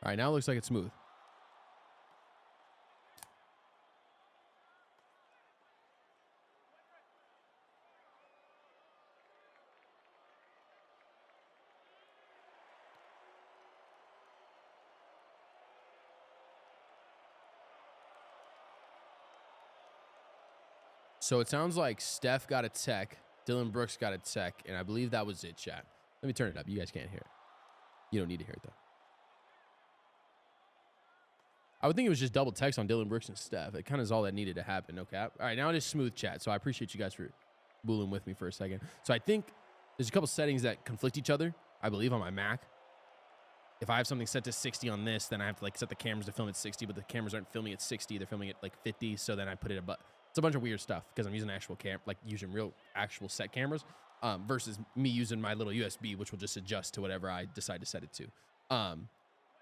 All right, now it looks like it's smooth. So it sounds like Steph got a tech, Dylan Brooks got a tech, and I believe that was it, chat. Let me turn it up. You guys can't hear it. You don't need to hear it, though. I would think it was just double text on Dylan Brooks and Steph. It kind of is all that needed to happen, no cap. All right, now it is smooth, chat, so I appreciate you guys for booling with me for a second. So I think there's a couple settings that conflict each other, I believe, on my Mac. If I have something set to 60 on this, then I have to like set the cameras to film at 60, but the cameras aren't filming at 60. They're filming at like 50, so then I put it above. It's a bunch of weird stuff because I'm using actual using real actual set cameras versus me using my little USB, which will just adjust to whatever I decide to set it to. But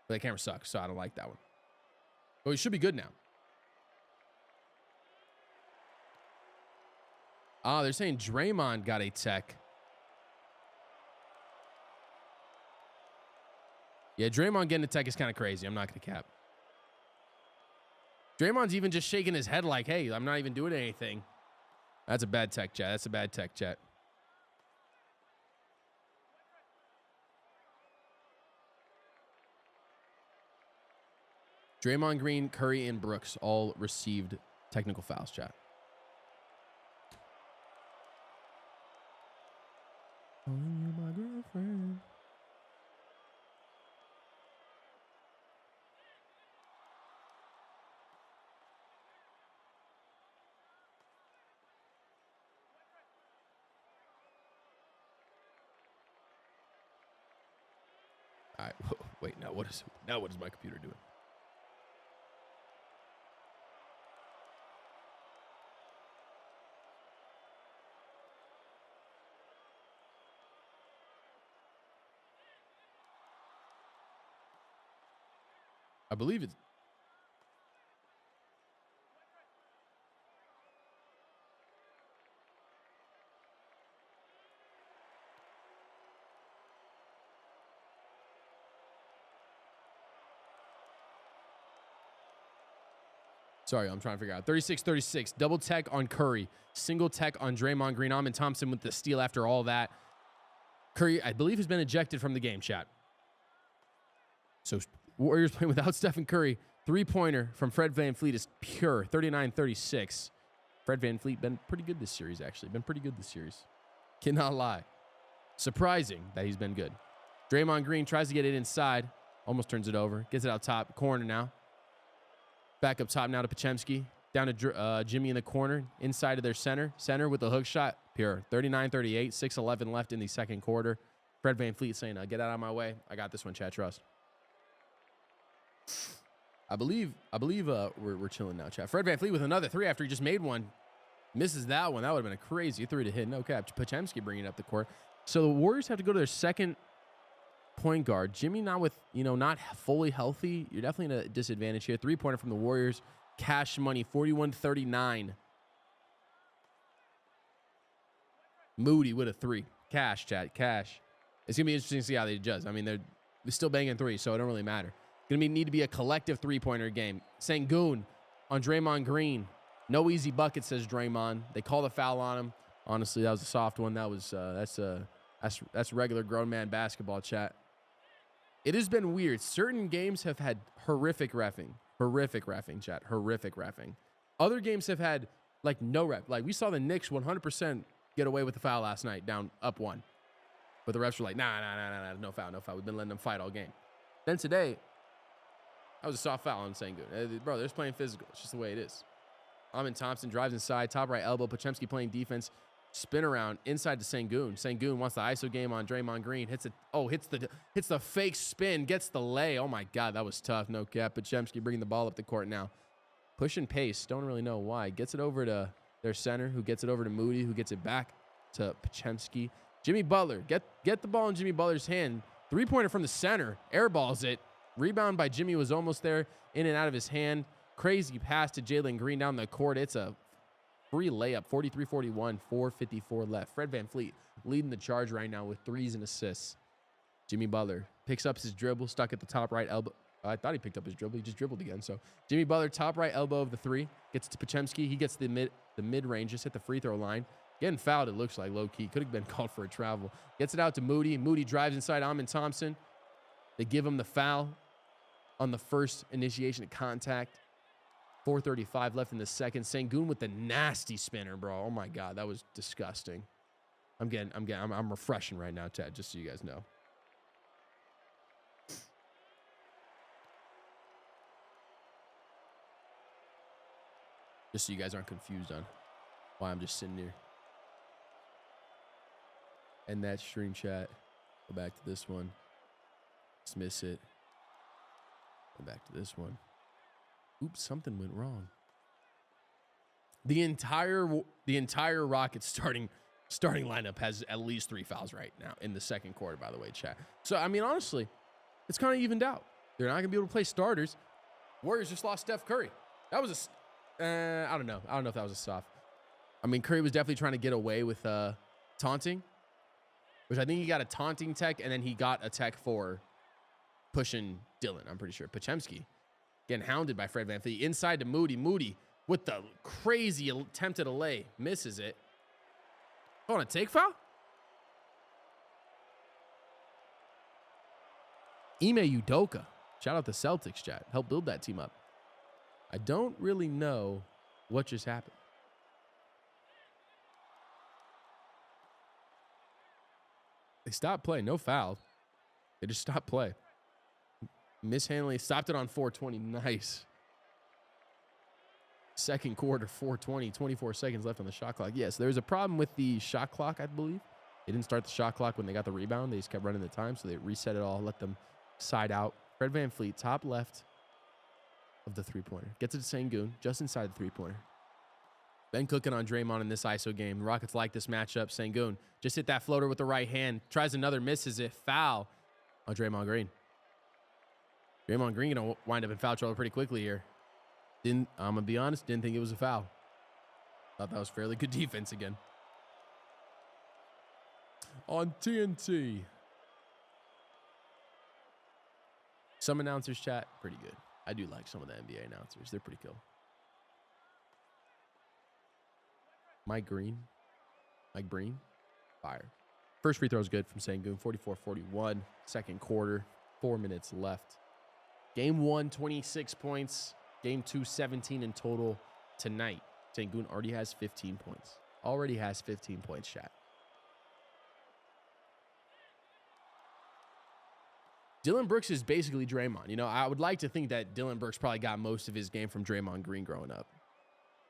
the camera sucks, so I don't like that one. But we should be good now. They're saying Draymond got a tech. Yeah, Draymond getting a tech is kind of crazy. I'm not going to cap. Draymond's even just shaking his head like, hey, I'm not even doing anything. That's a bad tech, chat. That's a bad tech, chat. Draymond Green, Curry, and Brooks all received technical fouls, chat. Calling you my girlfriend. All right, wait, now what is my computer doing? I believe it's... Sorry, I'm trying to figure out. 36-36, double tech on Curry, single tech on Draymond Green. Amin Thompson with the steal after all that. Curry, I believe, has been ejected from the game, chat. So Warriors playing without Steph and Curry. Three-pointer from Fred VanVleet is pure, 39-36. Fred VanVleet been pretty good this series, actually. Been pretty good this series. Cannot lie. Surprising that he's been good. Draymond Green tries to get it inside. Almost turns it over. Gets it out top. Corner now. Back up top now to Podziemski. Down to Jimmy in the corner. Inside of their center. Center with the hook shot. Pure. 39-38. 6:11 left in the second quarter. Fred VanVleet saying, get out of my way. I got this one, chat. Trust. I believe we're chilling now, chat. Fred VanVleet with another three after he just made one. Misses that one. That would have been a crazy three to hit. No cap. Podziemski bringing up the court. So the Warriors have to go to their second point guard. Jimmy not with, not fully healthy. You're definitely in a disadvantage here. Three-pointer from the Warriors. Cash money, 41-39. Moody with a three. Cash, chat. Cash. It's going to be interesting to see how they adjust. I mean, they're still banging three, so it don't really matter. Going to need to be a collective three-pointer game. Sengun on Draymond Green. No easy bucket, says Draymond. They call the foul on him. Honestly, that was a soft one. That was that's regular grown man basketball, chat. It has been weird. Certain games have had horrific reffing. Horrific reffing, chat. Horrific reffing. Other games have had like no ref. Like we saw the Knicks 100% get away with the foul last night, down up one. But the refs were like, nah, no foul, no foul. We've been letting them fight all game. Then today, that was a soft foul on Sengun. Bro, they're just playing physical. It's just the way it is. Amin Thompson drives inside, top right elbow. Podziemski playing defense. Spin around inside to Sengun. Sengun wants the ISO game on Draymond Green. Hits the fake spin. Gets the lay. Oh my God, that was tough. No cap. Podziemski bringing the ball up the court now. Push and pace. Don't really know why. Gets it over to their center, who gets it over to Moody, who gets it back to Podziemski. Jimmy Butler. Get the ball in Jimmy Butler's hand. Three-pointer from the center. Airballs it. Rebound by Jimmy was almost there. In and out of his hand. Crazy pass to Jalen Green down the court. It's a free layup. 43-41. 4:54 left. Fred VanVleet leading the charge right now with threes and assists. Jimmy Butler picks up his dribble. Stuck at the top right elbow. I thought he picked up his dribble. He just dribbled again. So Jimmy Butler, top right elbow of the 3. Gets to Podziemski. He gets the mid-range. Just hit the free throw line. Getting fouled, it looks like, low-key. Could have been called for a travel. Gets it out to Moody. Moody drives inside Amin Thompson. They give him the foul on the first initiation of contact. 4:35 left in the second. Sengun with the nasty spinner, bro. Oh, my God. That was disgusting. I'm refreshing right now, Ted, just so you guys know. Just so you guys aren't confused on why I'm just sitting here. And that stream chat. Go back to this one. Dismiss it. Go back to this one. Oops, something went wrong. The entire Rockets starting lineup has at least 3 fouls right now in the second quarter, by the way, chat. So, I mean, honestly, it's kind of evened out. They're not going to be able to play starters. Warriors just lost Steph Curry. That was I don't know. I don't know if that was a soft. I mean, Curry was definitely trying to get away with taunting, which I think he got a taunting tech, and then he got a tech for pushing Dylan, I'm pretty sure. Podziemski getting hounded by Fred VanVleet. Inside to Moody. Moody with the crazy attempted lay. Misses it. Oh, on a take foul? Ime Udoka. Shout out the Celtics, chat. Help build that team up. I don't really know what just happened. They stopped play. No foul. They just stopped play. Mishandling. Stopped it on 4:20. Nice. Second quarter, 4:20. 24 seconds left on the shot clock. Yes, there's a problem with the shot clock, I believe. They didn't start the shot clock when they got the rebound. They just kept running the time, so they reset it all, let them side out. Fred VanVleet, top left of the three-pointer. Gets it to Sengun, just inside the three-pointer. Been cooking on Draymond in this ISO game. The Rockets like this matchup. Sengun just hit that floater with the right hand. Tries another, misses it. Foul on Draymond Green. Draymond Green going to wind up in foul trouble pretty quickly here. I'm going to be honest, didn't think it was a foul. Thought that was fairly good defense again. On TNT. Some announcers chat, pretty good. I do like some of the NBA announcers. They're pretty cool. Mike Breen, fire. First free throw is good from Sengun, 44-41. Second quarter, 4 minutes left. Game 1, 26 points. Game 2, 17 in total tonight. Sengun already has 15 points. Already has 15 points, chat. Dylan Brooks is basically Draymond. You know, I would like to think that Dylan Brooks probably got most of his game from Draymond Green growing up.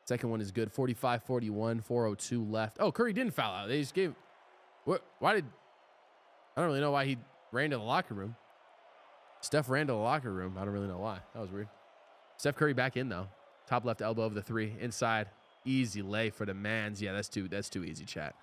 Second one is good. 45-41, 4:02 left. Oh, Curry didn't foul out. They just gave. What? Why did? I don't really know why he ran to the locker room. Steph ran to the locker room. I don't really know why. That was weird. Steph Curry back in though. Top left elbow of the 3. Inside. Easy lay for the mans. Yeah, that's too easy, chat.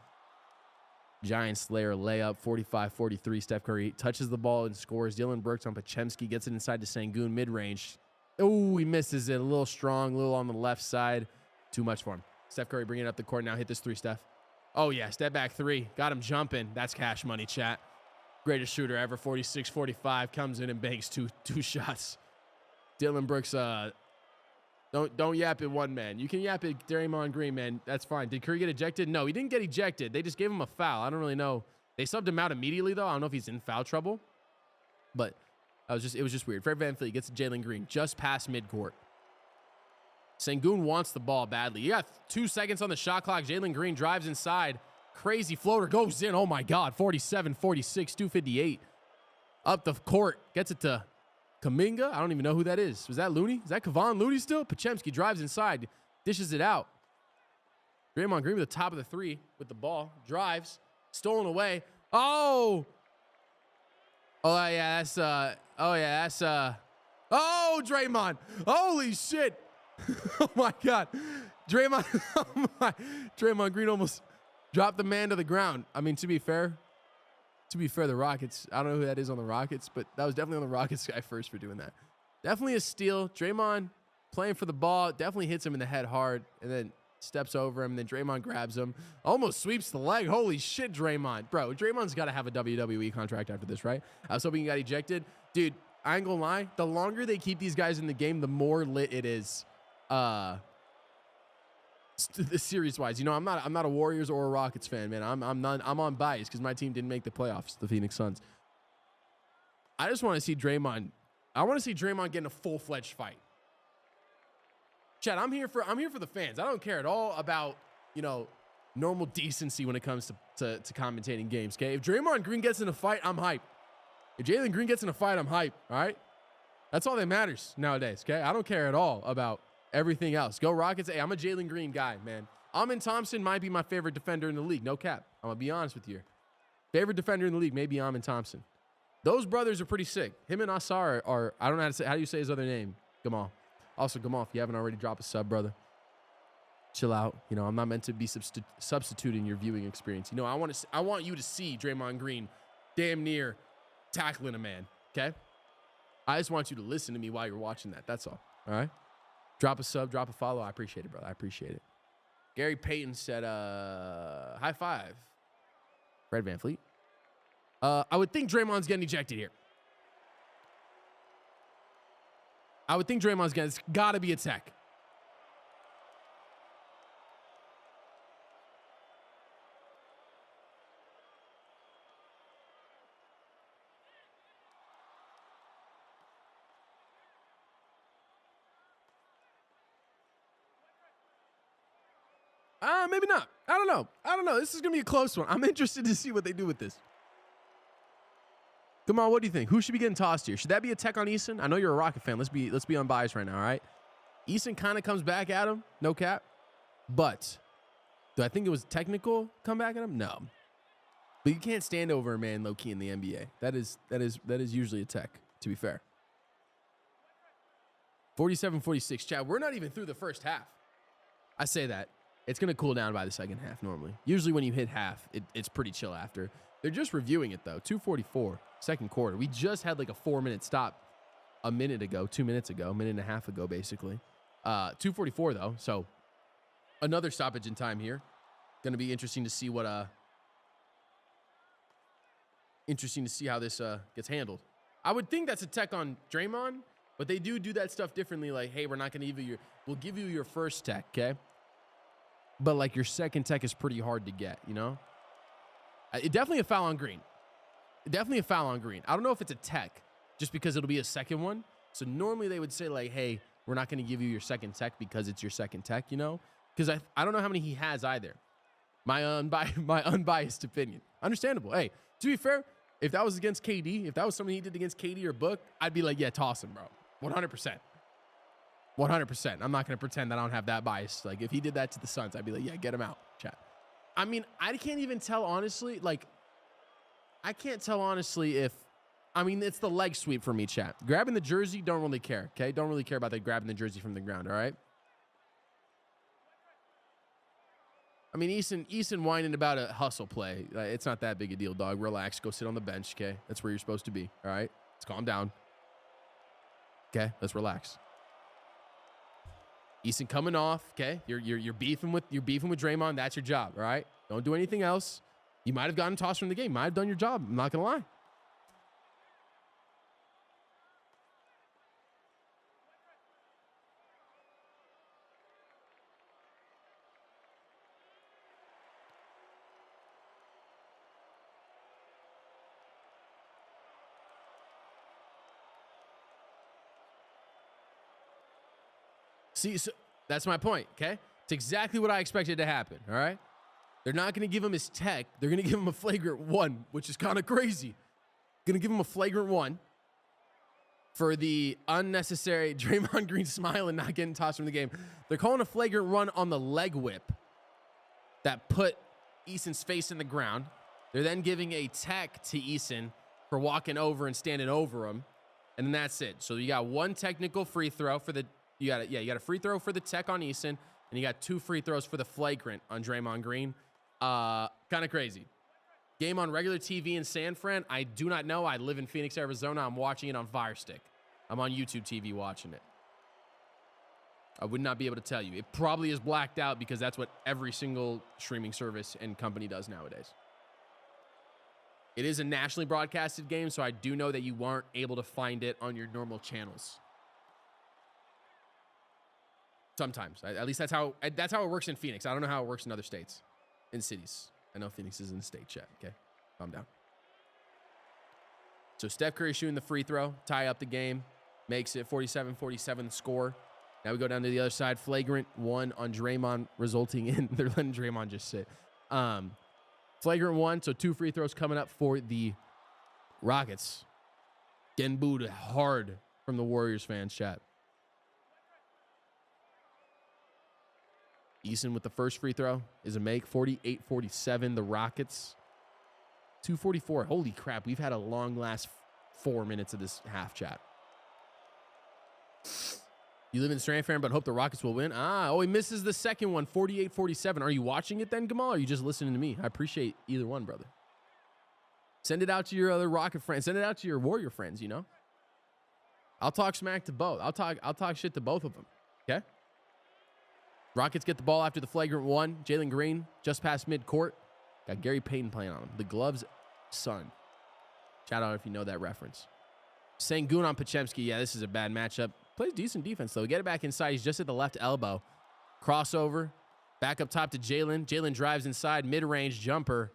Giant Slayer layup. 45-43. Steph Curry touches the ball and scores. Dylan Brooks on Podziemski. Gets it inside to Sengun mid-range. Oh, he misses it. A little strong. A little on the left side. Too much for him. Steph Curry bringing it up the court now. Hit this 3, Steph. Oh, yeah. Step back 3. Got him jumping. That's cash money, chat. Greatest shooter ever. 46-45. Comes in and banks two shots. Dylan Brooks, don't yap at one man. You can yap at Draymond Green, man. That's fine. Did Curry get ejected? No, he didn't get ejected. They just gave him a foul. I don't really know. They subbed him out immediately, though. I don't know if he's in foul trouble. But it was just weird. Fred VanVleet gets to Jalen Green just past midcourt. Sengun wants the ball badly. You got 2 seconds on the shot clock. Jalen Green drives inside. Crazy floater goes in. Oh, my God. 47-46, 2:58. Up the court. Gets it to Kuminga. I don't even know who that is. Was that Looney? Is that Kevon Looney still? Podziemski drives inside. Dishes it out. Draymond Green with the top of the 3 with the ball. Drives. Stolen away. Oh! Oh, yeah, that's... Oh, Draymond! Holy shit! Oh, my God. Draymond Green almost dropped the man to the ground. I mean, to be fair, the Rockets, I don't know who that is on the Rockets, but that was definitely on the Rockets guy first for doing that. Definitely a steal. Draymond playing for the ball, definitely hits him in the head hard, and then steps over him, and then Draymond grabs him. Almost sweeps the leg. Holy shit, Draymond. Bro, Draymond's got to have a WWE contract after this, right? I was hoping he got ejected. Dude, I ain't gonna lie. The longer they keep these guys in the game, the more lit it is. The series wise, you know, I'm not a Warriors or a Rockets fan, man. I'm on bias because my team didn't make the playoffs, the Phoenix Suns. I just want to see Draymond. I want to see Draymond get in a full-fledged fight. Chad, I'm here for the fans. I don't care at all about, you know, normal decency when it comes to commentating games. Okay, if Draymond Green gets in a fight, I'm hype. If Jalen Green gets in a fight, I'm hype. All right, that's all that matters nowadays. Okay, I don't care at all about everything else. Go Rockets. Hey, I'm a Jalen Green guy, man. Amin Thompson might be my favorite defender in the league. No cap. I'm going to be honest with you. Favorite defender in the league, maybe Amin Thompson. Those brothers are pretty sick. Him and Asar are I don't know how to say, how do you say his other name? Gamal. Also, Gamal, if you haven't already, drop a sub, brother. Chill out. You know, I'm not meant to be substituting your viewing experience. You know, I want you to see Draymond Green damn near tackling a man, okay? I just want you to listen to me while you're watching that. That's all right? Drop a sub, drop a follow. I appreciate it, brother. I appreciate it. Gary Payton said, high five. Fred VanVleet. I would think Draymond's getting ejected here. I would think Draymond's getting, it's got to be a tech. Maybe not. I don't know. This is going to be a close one. I'm interested to see what they do with this. Come on, what do you think? Who should be getting tossed here? Should that be a tech on Eason? I know you're a Rocket fan. Let's be unbiased right now, all right? Eason kind of comes back at him, no cap. But do I think it was technical come back at him? No. But you can't stand over a man low key in the NBA. That is usually a tech, to be fair. 47-46, Chad. We're not even through the first half. I say that. It's going to cool down by the second half normally. Usually when you hit half, it's pretty chill after. They're just reviewing it, though. 2:44, second quarter. We just had like a 4-minute stop a minute ago, 2 minutes ago, a minute and a half ago, basically. 2:44, though, so another stoppage in time here. Going to be interesting to see what interesting to see how this gets handled. I would think that's a tech on Draymond, but they do that stuff differently. Like, hey, we're not going to give you we'll give you your first tech, okay? But like your second tech is pretty hard to get, you know? It definitely a foul on Green. Definitely a foul on Green. I don't know if it's a tech just because it'll be a second one. So normally they would say like, hey, we're not going to give you your second tech because it's your second tech, you know? Because I don't know how many he has either. My unbiased opinion. Understandable. Hey, to be fair, if that was against KD, if that was something he did against KD or Book, I'd be like, yeah, toss him, bro. 100%. 100%. I'm not going to pretend that I don't have that bias. Like, if he did that to the Suns, I'd be like, yeah, get him out, chat. I mean, I can't even tell, honestly. Like, I can't tell, honestly, if... I mean, it's the leg sweep for me, chat. Grabbing the jersey, don't really care, okay? Don't really care about that grabbing the jersey from the ground, all right? I mean, Eason whining about a hustle play. It's not that big a deal, dog. Relax. Go sit on the bench, okay? That's where you're supposed to be, all right? Let's calm down. Okay? Let's relax. Eason coming off, okay? You're beefing with Draymond. That's your job, all right? Don't do anything else. You might have gotten tossed from the game. Might have done your job. I'm not gonna lie. See, so that's my point, okay? It's exactly what I expected to happen, all right? They're not going to give him his tech. They're going to give him a flagrant one, which is kind of crazy. Going to give him a flagrant one for the unnecessary Draymond Green smiling, not getting tossed from the game. They're calling a flagrant run on the leg whip that put Eason's face in the ground. They're then giving a tech to Eason for walking over and standing over him, and then that's it. So you got one technical free throw for the... You got a free throw for the tech on Eason, and you got 2 free throws for the flagrant on Draymond Green. Kind of crazy. Game on regular TV in San Fran, I do not know. I live in Phoenix, Arizona. I'm watching it on Fire Stick. I'm on YouTube TV watching it. I would not be able to tell you. It probably is blacked out because that's what every single streaming service and company does nowadays. It is a nationally broadcasted game, so I do know that you aren't able to find it on your normal channels. Sometimes. At least that's how it works in Phoenix. I don't know how it works in other states, in cities. I know Phoenix is in the state chat. Okay, calm down. So Steph Curry shooting the free throw, tie up the game, makes it 47-47 score. Now we go down to the other side. Flagrant one on Draymond, resulting in they're letting Draymond just sit. Flagrant one, so 2 free throws coming up for the Rockets. Getting booed hard from the Warriors fans chat. Eason with the first free throw is a make. 48-47, the Rockets. 2:44. Holy crap, we've had a long last 4 minutes of this half chat. You live in Strand fan, but hope the Rockets will win. He misses the second one. 48-47. Are you watching it then, Gamal, or are you just listening to me? I appreciate either one, brother. Send it out to your other Rocket friends. Send it out to your Warrior friends, you know? I'll talk smack to both. I'll talk shit to both of them, okay? Rockets get the ball after the flagrant one. Jalen Green just past midcourt. Got Gary Payton playing on him. The glove's son. Shout out if you know that reference. Sengun on Podziemski. Yeah, this is a bad matchup. Plays decent defense, though. Get it back inside. He's just at the left elbow. Crossover. Back up top to Jalen. Jalen drives inside. Mid-range jumper.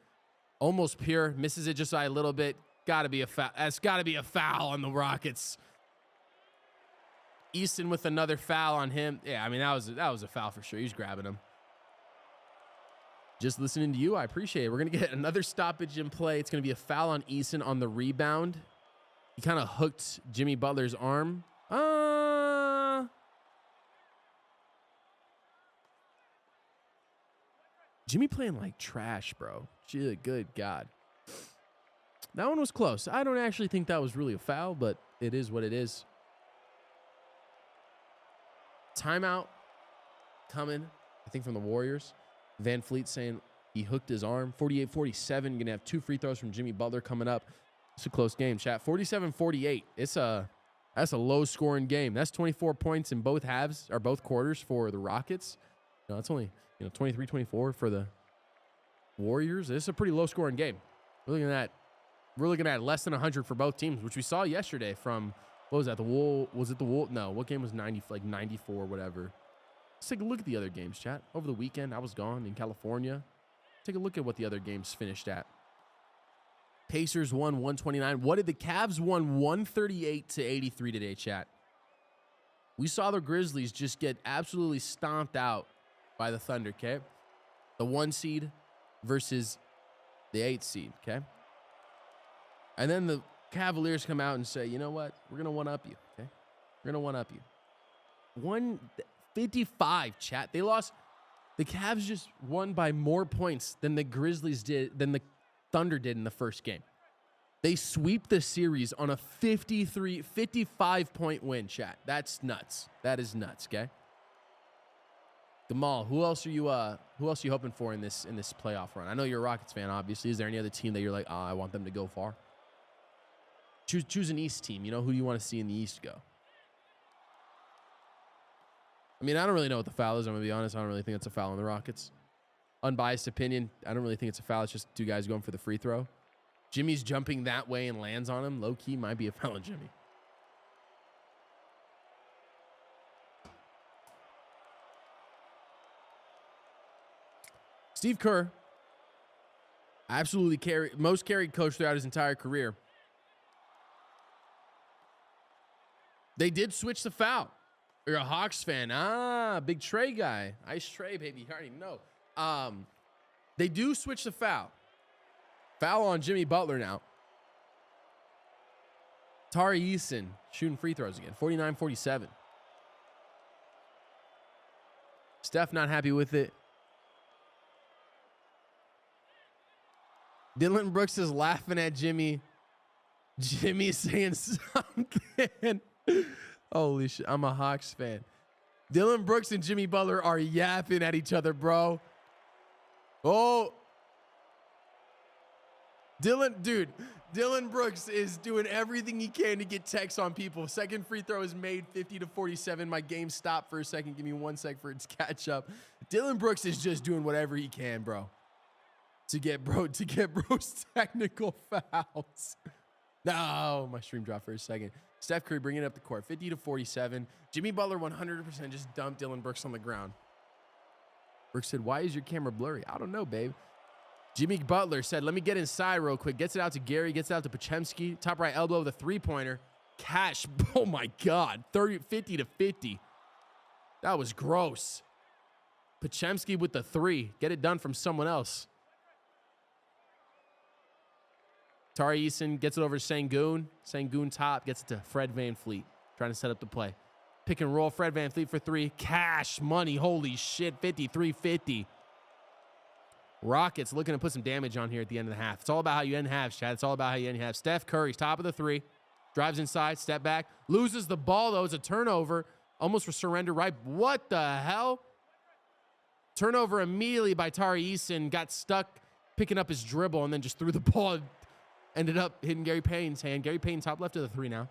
Almost pure. Misses it just by a little bit. Gotta be a foul. That's got to be a foul on the Rockets. Easton with another foul on him. Yeah, I mean, that was a foul for sure. He's grabbing him. Just listening to you, I appreciate it. We're going to get another stoppage in play. It's going to be a foul on Easton on the rebound. He kind of hooked Jimmy Butler's arm. Jimmy playing like trash, bro. Good God. That one was close. I don't actually think that was really a foul, but it is what it is. Timeout coming, I think, from the Warriors. Van Fleet saying he hooked his arm. 48-47. Going to have 2 free throws from Jimmy Butler coming up. It's a close game, chat. 47-48. That's a low-scoring game. That's 24 points in both halves or both quarters for the Rockets. No, it's only 23-24 for the Warriors. This is a pretty low-scoring game. We're looking at less than 100 for both teams, which we saw yesterday from. What was that? The Wool? Was it the Wool? No. What game was 90? Like 94, whatever. Let's take a look at the other games, chat. Over the weekend, I was gone in California. Take a look at what the other games finished at. Pacers won 129. What did the Cavs won 138-83 today, chat? We saw the Grizzlies just get absolutely stomped out by the Thunder, okay? The 1 seed versus the 8 seed, okay? And then the Cavaliers come out and say, you know what? We're going to one-up you, okay? We're going to one-up you. 155, chat. They lost. The Cavs just won by more points than the Grizzlies did, than the Thunder did in the first game. They sweep the series on a 55-point win, chat. That's nuts. That is nuts, okay? Gamal, who else are you hoping for in this playoff run? I know you're a Rockets fan, obviously. Is there any other team that you're like, I want them to go far? Choose an East team. You know, who do you want to see in the East go? I mean, I don't really know what the foul is. I'm going to be honest. I don't really think it's a foul on the Rockets. Unbiased opinion, I don't really think it's a foul. It's just 2 guys going for the free throw. Jimmy's jumping that way and lands on him. Low-key might be a foul on Jimmy. Steve Kerr, absolutely most carried coach throughout his entire career. They did switch the foul. You're a Hawks fan. Big Trey guy. Ice Trey, baby. You already know. They do switch the foul. Foul on Jimmy Butler now. Tari Eason shooting free throws again. 49-47. Steph not happy with it. Dylan Brooks is laughing at Jimmy. Jimmy's saying something. Holy shit, I'm a Hawks fan. Dylan Brooks and Jimmy Butler are yapping at each other, bro. Oh. Dylan Brooks is doing everything he can to get texts on people. Second free throw is made, 50-47. My game stopped for a second. Give me 1 sec for its catch up. Dylan Brooks is just doing whatever he can, bro. to get bro's technical fouls. No, my stream dropped for a second. Steph Curry bringing it up the court, 50-47. Jimmy Butler 100% just dumped Dillon Brooks on the ground. Brooks said, "Why is your camera blurry?" I don't know, babe. Jimmy Butler said, "Let me get inside real quick." Gets it out to Gary, gets it out to Pochemski. Top right elbow with a three-pointer. Cash, oh my God, 50-50. That was gross. Pochemski with the three. Get it done from someone else. Tari Eason gets it over to Sengun. Sengun top, gets it to Fred VanVleet. Trying to set up the play. Pick and roll, Fred VanVleet for three. Cash money, holy shit, 53-50. Rockets looking to put some damage on here at the end of the half. It's all about how you end halves, Chad. It's all about how you end halves. Steph Curry's top of the three. Drives inside, step back. Loses the ball, though. It's a turnover. Almost for surrender right. What the hell? Turnover immediately by Tari Eason. Got stuck picking up his dribble and then just threw the ball. Ended up hitting Gary Payne's hand. Gary Payne top left of the three now.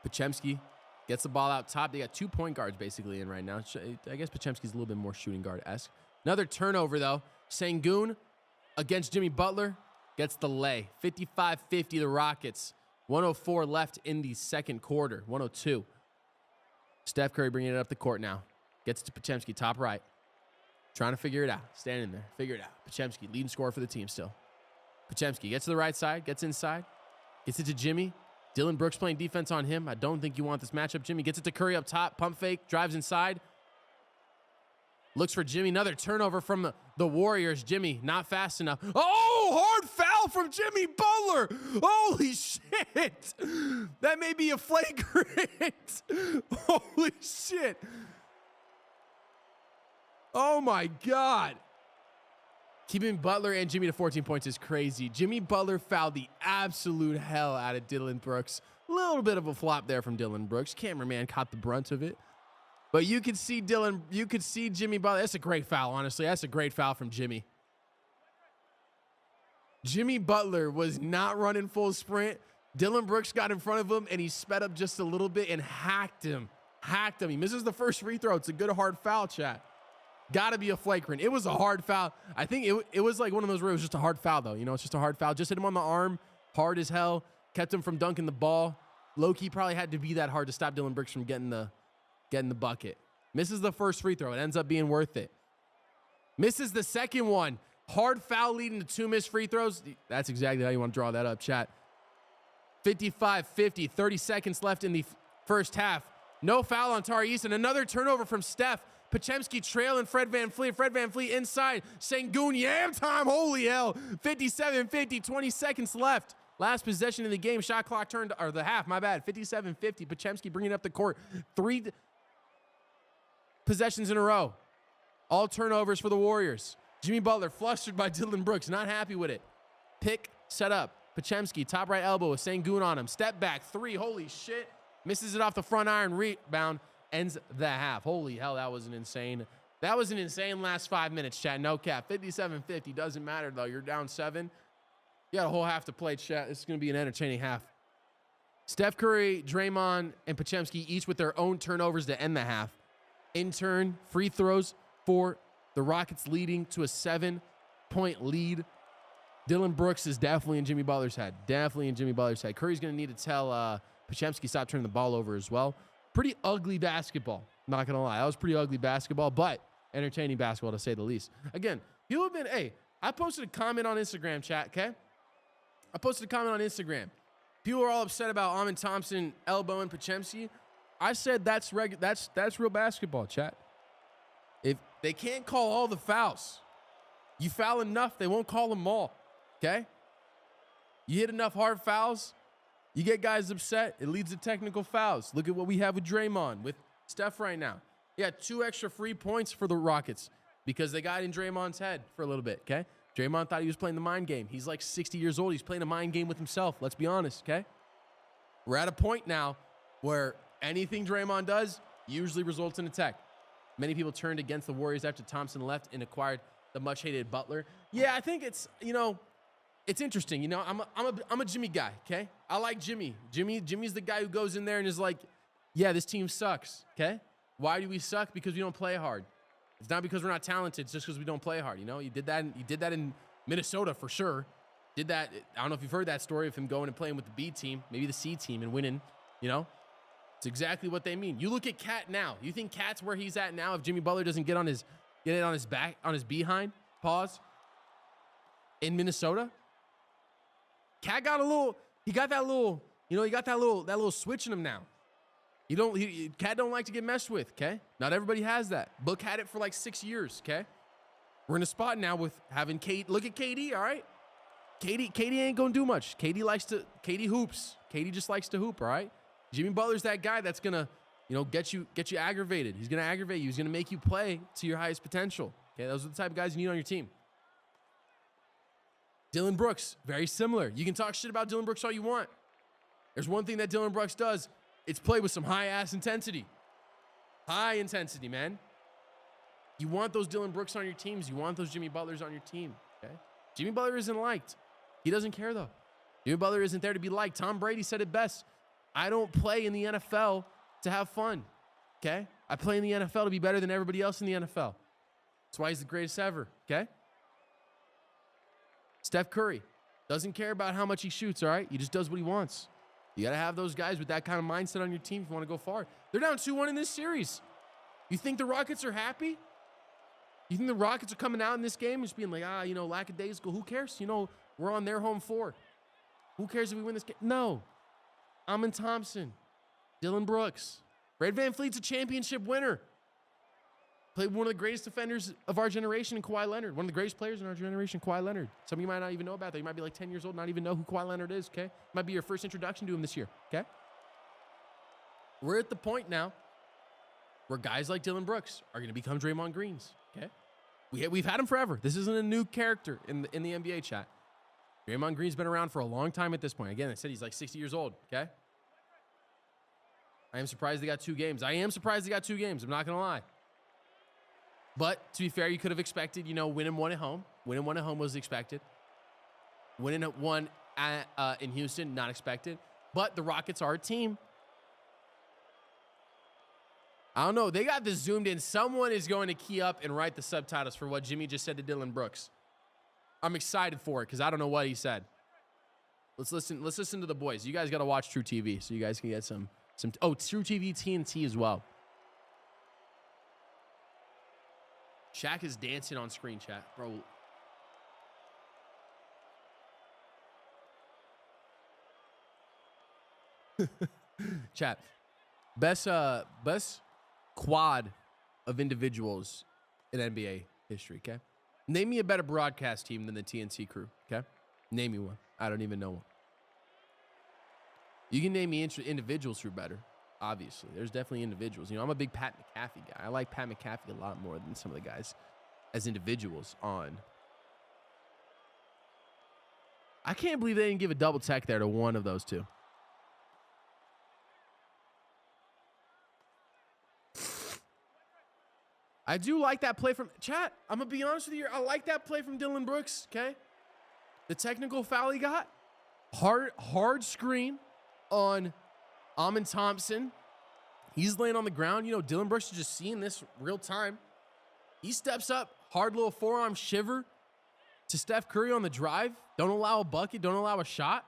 Pochemski gets the ball out top. They got 2 point guards basically in right now. I guess Pochemski's a little bit more shooting guard-esque. Another turnover, though. Sengun against Jimmy Butler gets the lay. 55-50 the Rockets. 104 left in the second quarter. 102. Steph Curry bringing it up the court now. Gets it to Pochemski, top right. Trying to figure it out. Standing there. Figure it out. Pochemski, leading scorer for the team still. Pochemski gets to the right side, gets inside, gets it to Jimmy. Dillon Brooks playing defense on him. I don't think you want this matchup. Jimmy gets it to Curry up top, pump fake, drives inside. Looks for Jimmy. Another turnover from the Warriors. Jimmy, not fast enough. Oh, hard foul from Jimmy Butler. Holy shit. That may be a flagrant. Holy shit. Oh, my God. Keeping Butler and Jimmy to 14 points is crazy. Jimmy Butler fouled the absolute hell out of Dillon Brooks. A little bit of a flop there from Dillon Brooks. Cameraman caught the brunt of it. But you could see Jimmy Butler. That's a great foul, honestly. That's a great foul from Jimmy. Jimmy Butler was not running full sprint. Dillon Brooks got in front of him, and he sped up just a little bit and hacked him. He misses the first free throw. It's a good hard foul, chat. Got to be a flagrant. It was a hard foul. I think it was like one of those where it was just a hard foul, though. You know, it's just a hard foul. Just hit him on the arm, hard as hell. Kept him from dunking the ball. Low-key probably had to be that hard to stop Dillon Brooks from getting the bucket. Misses the first free throw. It ends up being worth it. Misses the second one. Hard foul leading to 2 missed free throws. That's exactly how you want to draw that up, chat. 55-50. 30 seconds left in the first half. No foul on Tari Eason. Another turnover from Steph. Pochemski trailing Fred VanVleet. Fred VanVleet inside. Sengun, yam time. Holy hell. 57-50. 20 seconds left. Last possession in the game. Shot clock turned, or the half, my bad. 57-50. Pochemski bringing up the court. 3 possessions in a row. All turnovers for the Warriors. Jimmy Butler flustered by Dillon Brooks. Not happy with it. Pick, set up. Pochemski, top right elbow with Sengun on him. Step back. 3. Holy shit. Misses it off the front iron. Rebound. Ends the half. Holy hell, that was an insane last 5 minutes, chat. No cap. 57-50. Doesn't matter, though. You're down 7. You got a whole half to play, chat. This is going to be an entertaining half. Steph Curry, Draymond, and Pochemski each with their own turnovers to end the half. In turn, free throws for the Rockets leading to a 7-point lead. Dillon Brooks is definitely in Jimmy Butler's head. Curry's going to need to tell Pochemski stop turning the ball over as well. Pretty ugly basketball. Not going to lie. That was pretty ugly basketball, but entertaining basketball to say the least. Again, people have been, I posted a comment on Instagram, chat, okay? I posted a comment on Instagram. People are all upset about Amin Thompson elbowing Pochemski. I said that's real basketball, chat. If they can't call all the fouls, you foul enough, they won't call them all, okay? You hit enough hard fouls, you get guys upset, it leads to technical fouls. Look at what we have with Draymond, with Steph right now. Yeah, 2 extra free points for the Rockets because they got in Draymond's head for a little bit, okay? Draymond thought he was playing the mind game. He's like 60 years old. He's playing a mind game with himself. Let's be honest, okay? We're at a point now where anything Draymond does usually results in a tech. Many people turned against the Warriors after Thompson left and acquired the much-hated Butler. Yeah, I think it's, it's interesting. I'm a Jimmy guy, okay? I like Jimmy. Jimmy's the guy who goes in there and is like, yeah, this team sucks, okay? Why do we suck? Because we don't play hard. It's not because we're not talented. It's just because we don't play hard. You know, you did that in Minnesota for sure. Did that. I don't know if you've heard that story of him going and playing with the B team, maybe the C team, and winning. You know, it's exactly what they mean. You look at Cat now. You think Cat's where he's at now if Jimmy Butler doesn't get it on his back, on his behind, pause, in Minnesota? Cat got that little switch in him now. Cat don't like to get messed with, okay? Not everybody has that. Book had it for like 6 years, okay? We're in a spot now with having Kate. Look at KD, all right? KD ain't gonna do much. KD hoops. KD just likes to hoop, all right? Jimmy Butler's that guy that's gonna, get you aggravated. He's gonna aggravate you. He's gonna make you play to your highest potential. Okay, those are the type of guys you need on your team. Dylan Brooks, very similar. You can talk shit about Dylan Brooks all you want. There's one thing that Dylan Brooks does. It's play with some high-ass intensity. High intensity, man. You want those Dylan Brooks on your teams. You want those Jimmy Butlers on your team, okay? Jimmy Butler isn't liked. He doesn't care, though. Jimmy Butler isn't there to be liked. Tom Brady said it best. I don't play in the NFL to have fun, okay? I play in the NFL to be better than everybody else in the NFL. That's why he's the greatest ever, okay? Steph Curry doesn't care about how much he shoots, all right? He just does what he wants. You got to have those guys with that kind of mindset on your team if you want to go far. They're down 2-1 in this series. You think the Rockets are happy? You think the Rockets are coming out in this game and just being like, lackadaisical? Who cares? We're on their home floor. Who cares if we win this game? No. Amin Thompson, Dylan Brooks. Fred VanVleet's a championship winner. Played one of the greatest defenders of our generation in Kawhi Leonard. One of the greatest players in our generation, Kawhi Leonard. Some of you might not even know about that. You might be like 10 years old, not even know who Kawhi Leonard is, okay? Might be your first introduction to him this year, okay? We're at the point now where guys like Dylan Brooks are going to become Draymond Greens, okay? We've had him forever. This isn't a new character in the NBA chat. Draymond Green's been around for a long time at this point. Again, I said he's like 60 years old, okay? I am surprised they got 2 games. I'm not going to lie. But to be fair, you could have expected, winning one at home. Winning one at home was expected. Winning one in Houston, not expected. But the Rockets are a team. I don't know. They got this zoomed in. Someone is going to key up and write the subtitles for what Jimmy just said to Dylan Brooks. I'm excited for it because I don't know what he said. Let's listen to the boys. You guys got to watch True TV so you guys can get some. True TV TNT as well. Shaq is dancing on screen, chat, bro. Chat, best quad of individuals in NBA history. Okay, name me a better broadcast team than the TNT crew. Okay, name me one. I don't even know one. You can name me individuals who are better. Obviously, there's definitely individuals. I'm a big Pat McAfee guy. I like Pat McAfee a lot more than some of the guys as individuals on. I can't believe they didn't give a double tech there to one of those two. I do like that play from chat. I'm going to be honest with you. I like that play from Dylan Brooks, okay? The technical foul he got. Hard screen on Amin Thompson. He's laying on the ground. Dylan Brooks is just seeing this real time. He steps up, hard little forearm shiver to Steph Curry on the drive. Don't allow a bucket. Don't allow a shot.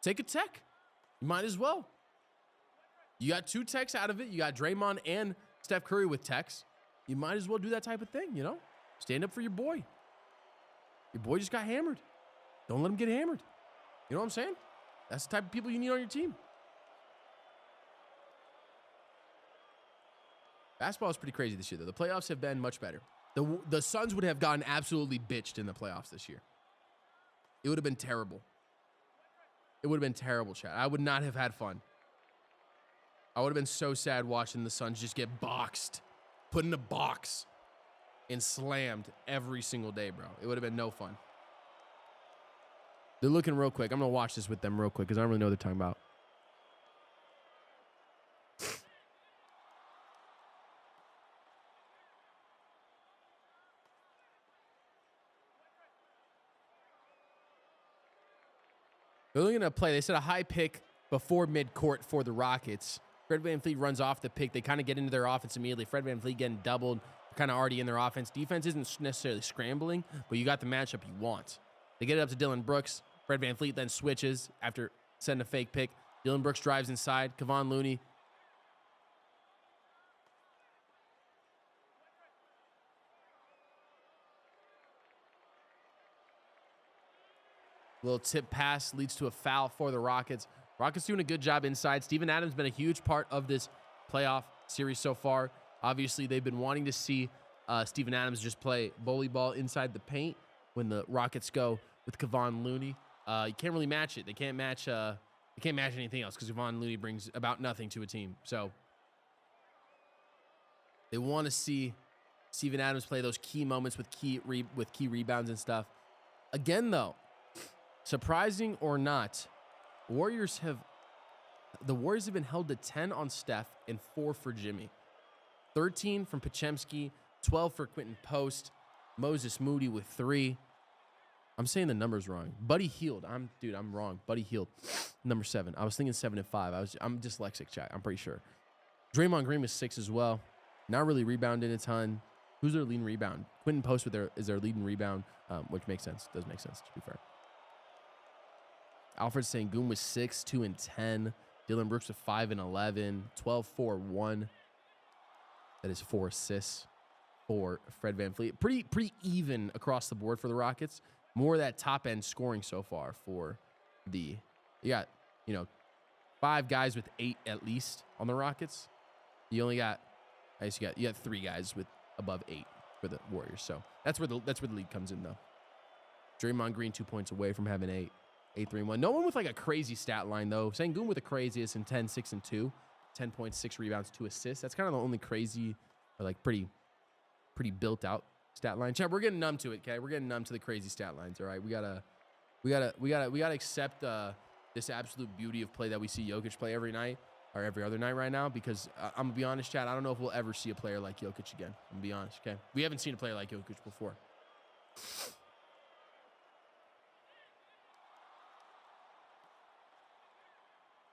Take a tech. You might as well. You got 2 techs out of it. You got Draymond and Steph Curry with techs. You might as well do that type of thing, Stand up for your boy. Your boy just got hammered. Don't let him get hammered. You know what I'm saying? That's the type of people you need on your team. Basketball is pretty crazy this year, though. The playoffs have been much better. The Suns would have gotten absolutely bitched in the playoffs this year. It would have been terrible. It would have been terrible, chat. I would not have had fun. I would have been so sad watching the Suns just get boxed, put in a box, and slammed every single day, bro. It would have been no fun. They're looking real quick. I'm going to watch this with them real quick because I don't really know what they're talking about. They're looking at play. They said a high pick before midcourt for the Rockets. Fred VanVleet runs off the pick. They kind of get into their offense immediately. Fred VanVleet getting doubled. kind of already in their offense. Defense isn't necessarily scrambling, but you got the matchup you want. They get it up to Dylan Brooks. Fred VanVleet then switches after sending a fake pick. Dylan Brooks drives inside. Kevon Looney. Little tip pass leads to a foul for the Rockets. Rockets doing a good job inside. Steven Adams been a huge part of this playoff series so far. Obviously, they've been wanting to see Steven Adams just play bully ball inside the paint when the Rockets go with Kevon Looney. You can't really match it. They can't match anything else because Kevon Looney brings about nothing to a team. So they want to see Steven Adams play those key moments with key rebounds and stuff. Again, though, surprising or not, the Warriors have been held to 10 on Steph and 4 for Jimmy. 13 from Podziemski, 12 for Quentin Post, Moses Moody with 3. I'm saying the numbers wrong. Buddy Hield. I'm wrong. Buddy Hield, number 7. I was thinking 7 and 5. I'm dyslexic, chat. I'm pretty sure. Draymond Green was 6 as well. Not really rebounding a ton. Who's their leading rebound? Quentin Post is their leading rebound, which makes sense. Does make sense, to be fair. Alfred Sengun was 6, 2 and 10. Dylan Brooks with 5 and 11. 12, 4, 1. That is 4 assists for Fred VanVleet. Pretty even across the board for the Rockets. More of that top end scoring so far for you got 5 guys with 8 at least on the Rockets. You got 3 guys with above 8 for the Warriors. So that's where the lead comes in though. Draymond Green 2 points away from having 8, 3 and 1. No one with like a crazy stat line though. Sengun with the craziest in 10, 6 and 2, 10.6 rebounds, 2 assists. That's kind of the only crazy or like pretty built out stat line. Chat, we're getting numb to it, okay? We're getting numb to the crazy stat lines, all right? We gotta accept this absolute beauty of play that we see Jokic play every night or every other night right now because I'm gonna be honest, chat, I don't know if we'll ever see a player like Jokic again. I'm gonna be honest, okay? We haven't seen a player like Jokic before.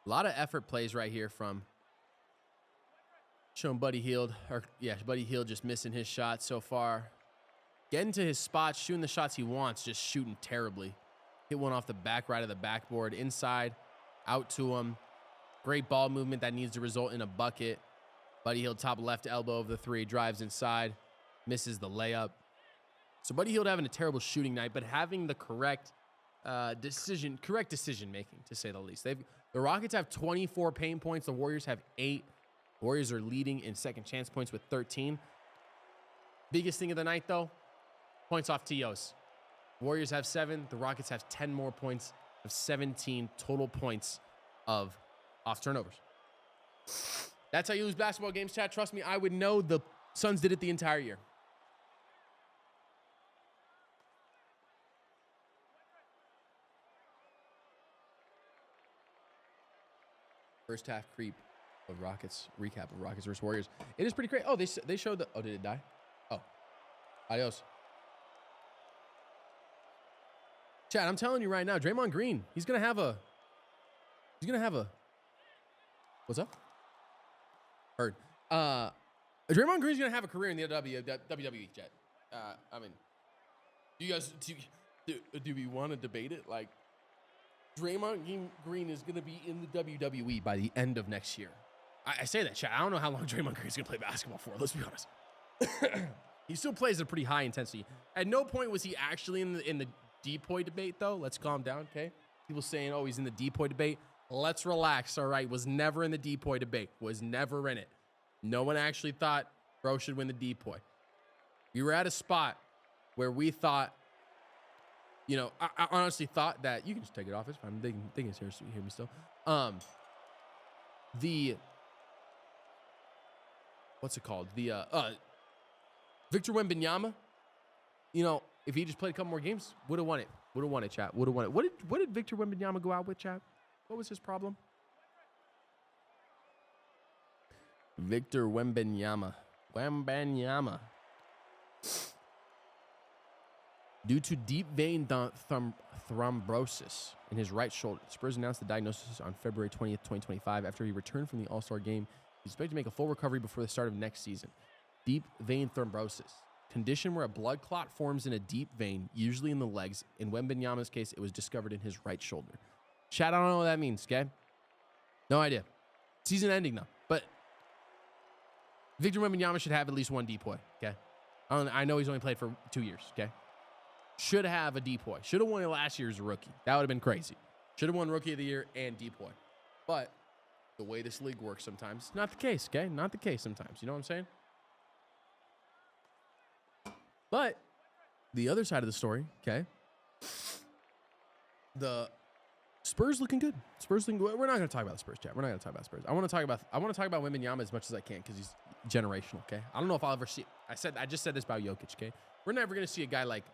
A lot of effort plays right here from showing Buddy Hield. Buddy Hield just missing his shots so far. Getting to his spots, shooting the shots he wants, just shooting terribly. Hit one off the back right of the backboard. Inside, out to him. Great ball movement that needs to result in a bucket. Buddy Hield top left elbow of the 3. Drives inside. Misses the layup. So Buddy Hield having a terrible shooting night, but having the correct decision making, to say the least. The Rockets have 24 paint points. The Warriors have 8. Warriors are leading in second chance points with 13. Biggest thing of the night, though, points off TOs. Warriors have 7. The Rockets have 10 more points of 17 total points of off turnovers. That's how you lose basketball games, chat. Trust me, I would know. The Suns did it the entire year. First half creep of Rockets, recap of Rockets versus Warriors. It is pretty great. Oh, they showed the, oh, did it die? Oh, adios. Chad, I'm telling you right now, Draymond Green, he's going to have a, what's up? Heard. Draymond Green's going to have a career in the WWE, Chat. I mean, do we want to debate it? Like, Draymond Green is going to be in the WWE by the end of next year. I say that, chat. I don't know how long Draymond Green's going to play basketball for. Let's be honest. He still plays at a pretty high intensity. At no point was he actually in the depoy debate, though. Let's calm down, okay? People saying, oh, he's in the depoy debate. Let's relax, all right? Was never in the depoy debate. Was never in it. No one actually thought bro should win the depoy. We were at a spot where we thought, I honestly thought that you can just take it off. It's fine. They can hear me still. What's it called? Victor Wembanyama. If he just played a couple more games, would have won it. Would have won it, chat. Would have won it. What did Victor Wembanyama go out with, chat? What was his problem? Victor Wembanyama. Due to deep vein thrombosis in his right shoulder, Spurs announced the diagnosis on February 20th, 2025. After he returned from the All-Star game, he's expected to make a full recovery before the start of next season. deep vein thrombosis, condition where a blood clot forms in a deep vein, usually in the legs. In Wembanyama's case, it was discovered in his right shoulder. Chat, I don't know what that means, okay? No idea. Season ending, though. But Victor Wembanyama should have at least one DPOY, okay? I know he's only played for 2 years, okay? Should have a DPOY. Should have won it last year as a rookie. That would have been crazy. Should have won Rookie of the Year and DPOY. But the way this league works sometimes, not the case, okay? Not the case sometimes. You know what I'm saying? But the other side of the story, okay? The Spurs looking good. Spurs looking good. We're not going to talk about the Spurs, chat. We're not going to talk about Spurs. I want to talk about Wembanyama as much as I can because he's generational, okay? I don't know if I'll ever see. I just said this about Jokic, okay? We're never going to see a guy like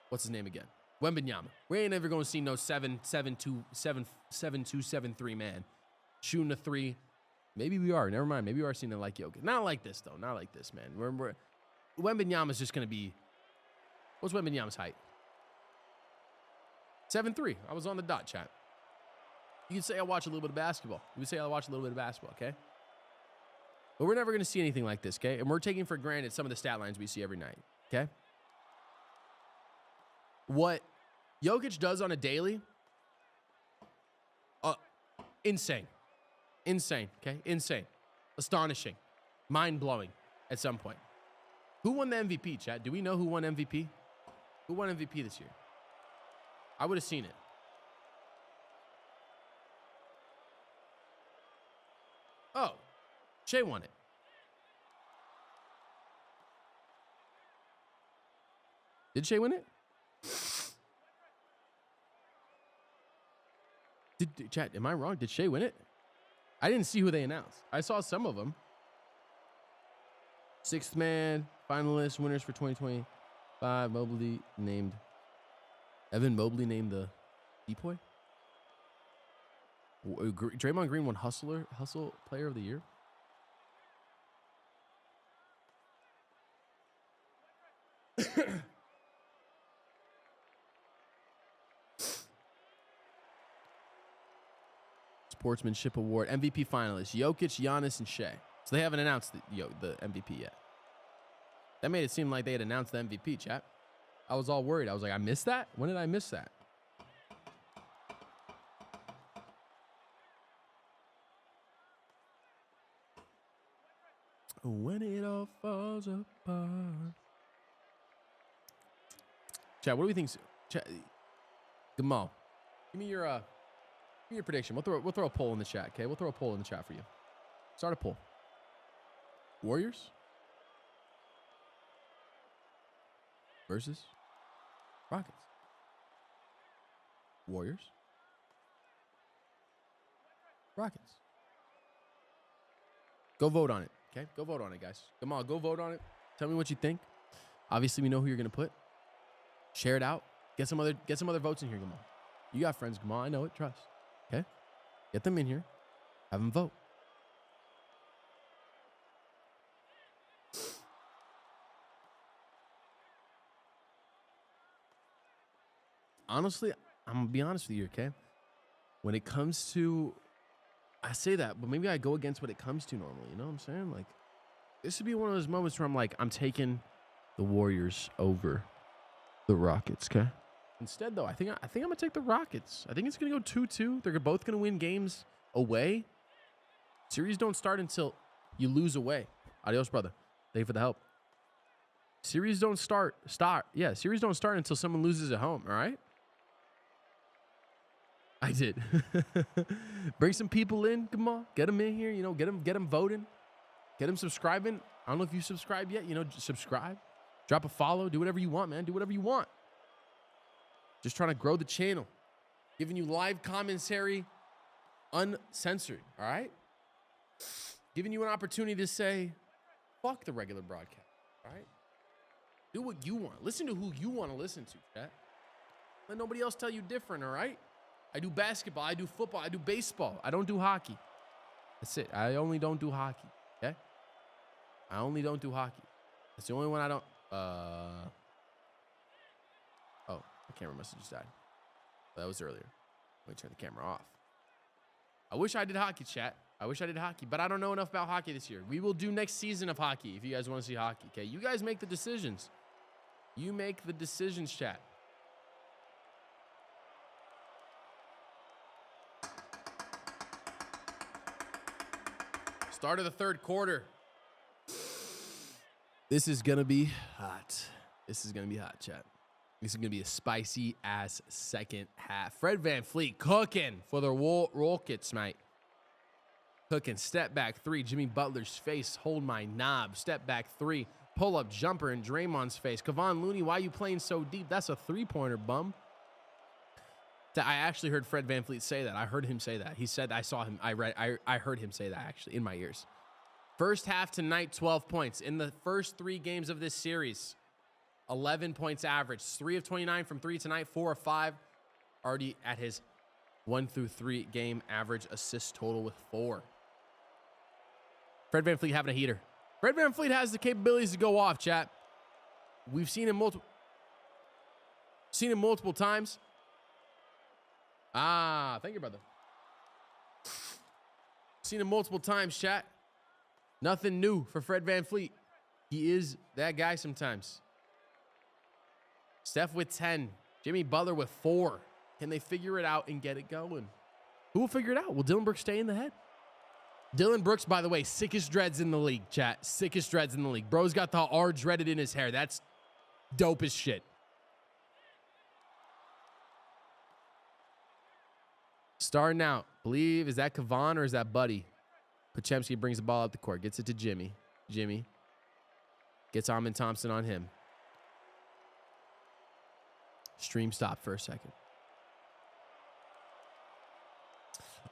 what's his name again? Wembanyama. We ain't ever going to see no 7'2", 7'3" man shooting a three. Maybe we are. Never mind. Maybe we are seeing it like Jokic. Not like this though. Not like this, man. Wembanyama's just going to be. What's Wembanyama's height? 7'3". I was on the dot, chat. You could say I watch a little bit of basketball. You would say I watch a little bit of basketball, okay? But we're never going to see anything like this, okay? And we're taking for granted some of the stat lines we see every night, okay? What Jokic does on a daily, insane. Insane, okay? Insane. Astonishing. Mind-blowing at some point. Who won the MVP, chat? Do we know who won MVP? Who won MVP this year? I would have seen it. Oh, Shea won it. Did Shea win it? Chat, am I wrong? Did Shea win it? I didn't see who they announced. I saw some of them. Sixth man, finalists, winners for 2025. Mobley named. Evan Mobley named the DPOY. Draymond Green won Hustle Player of the Year. Sportsmanship Award. MVP finalists. Jokic, Giannis, and Shea. So they haven't announced the MVP yet. That made it seem like they had announced the MVP, chat. I was all worried. I was like, I missed that? When did I miss that? When it all falls apart. Chat, what do we think? Chat, Gamal, give me your prediction. We'll throw a poll in the chat, okay? We'll throw a poll in the chat for you. Start a poll. Warriors versus Rockets. Warriors. Rockets. Go vote on it, okay? Go vote on it, guys. Come on, go vote on it. Tell me what you think. Obviously, we know who you're gonna put. Share it out. Get some other votes in here, Gamal. You got friends, Gamal. I know it. Trust. Okay? Get them in here. Have them vote. Honestly, I'm going to be honest with you, okay? When it comes to, I say that, but maybe I go against what it comes to normally. You know what I'm saying? Like, this would be one of those moments where I'm like, I'm taking the Warriors over the Rockets, okay? Instead, though, I think I'm going to take the Rockets. I think it's going to go 2-2. They're both going to win games away. Series don't start until you lose away. Adios, brother. Thank you for the help. Series don't start. Yeah, series don't start until someone loses at home, all right? I did. Bring some people in. Come on. Get them in here. You know, get them voting. Get them subscribing. I don't know if you subscribed yet. You know, just subscribe. Drop a follow. Do whatever you want, man. Do whatever you want. Just trying to grow the channel. Giving you live commentary uncensored, all right? Giving you an opportunity to say, fuck the regular broadcast, all right? Do what you want. Listen to who you want to listen to, chat. Let nobody else tell you different, all right? I do basketball. I do football. I do baseball. I don't do hockey. That's it. I only don't do hockey, okay? I only don't do hockey. That's the only one I don't. Oh, my camera must have just died. That was earlier. Let me turn the camera off. I wish I did hockey, chat. I wish I did hockey, but I don't know enough about hockey this year. We will do next season of hockey if you guys want to see hockey, okay? You guys make the decisions. You make the decisions, chat. Start of the third quarter. This is going to be hot. This is going to be hot, chat. This is going to be a spicy-ass second half. Fred VanVleet cooking for the Rockets, mate. Cooking. Step back three. Jimmy Butler's face. Hold my knob. Step back three. Pull-up jumper in Draymond's face. Kevon Looney, why are you playing so deep? That's a three-pointer, bum. I actually heard Fred VanVleet say that. I heard him say that. He said, I saw him. I heard him say that, actually, in my ears. First half tonight, 12 points. In the first 3 games of this series, 11 points average. 3 of 29 from 3 tonight, 4 of 5. Already at his 1 through 3 game average assist total with 4. Fred VanVleet having a heater. Fred VanVleet has the capabilities to go off, chat. We've seen him multiple times. Thank you, brother. Seen him multiple times, chat. Nothing new for Fred VanVleet. He is that guy sometimes. Steph with 10. Jimmy Butler with 4. Can they figure it out and get it going? Who will figure it out? Will Dylan Brooks stay in the head? Dylan Brooks, by the way, sickest dreads in the league, chat. Sickest dreads in the league. Bro's got the R dreaded in his hair. That's dope as shit. Starting out. Believe, is that Kevon or is that Buddy? Pochemski brings the ball up the court. Gets it to Jimmy. Jimmy gets Amin Thompson on him. Stream stopped for a second.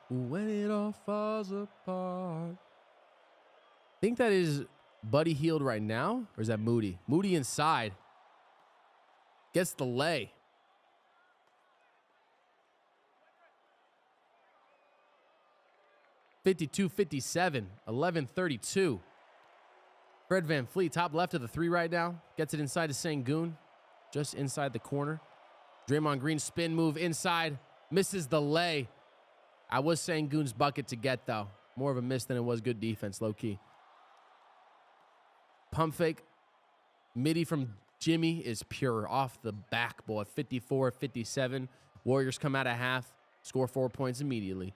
When it all falls apart. I think that is Buddy Hield right now, or is that Moody? Moody inside. Gets the lay. (52-57), 11:32. Fred VanVleet, top left of the 3 right now. Gets it inside to Sengun, just inside the corner. Draymond Green spin move inside. Misses the lay. I was Sengun's bucket to get, though. More of a miss than it was good defense, low-key. Pump fake. Midi from Jimmy is pure off the backboard. 54-57. Warriors come out of half. Score 4 points immediately.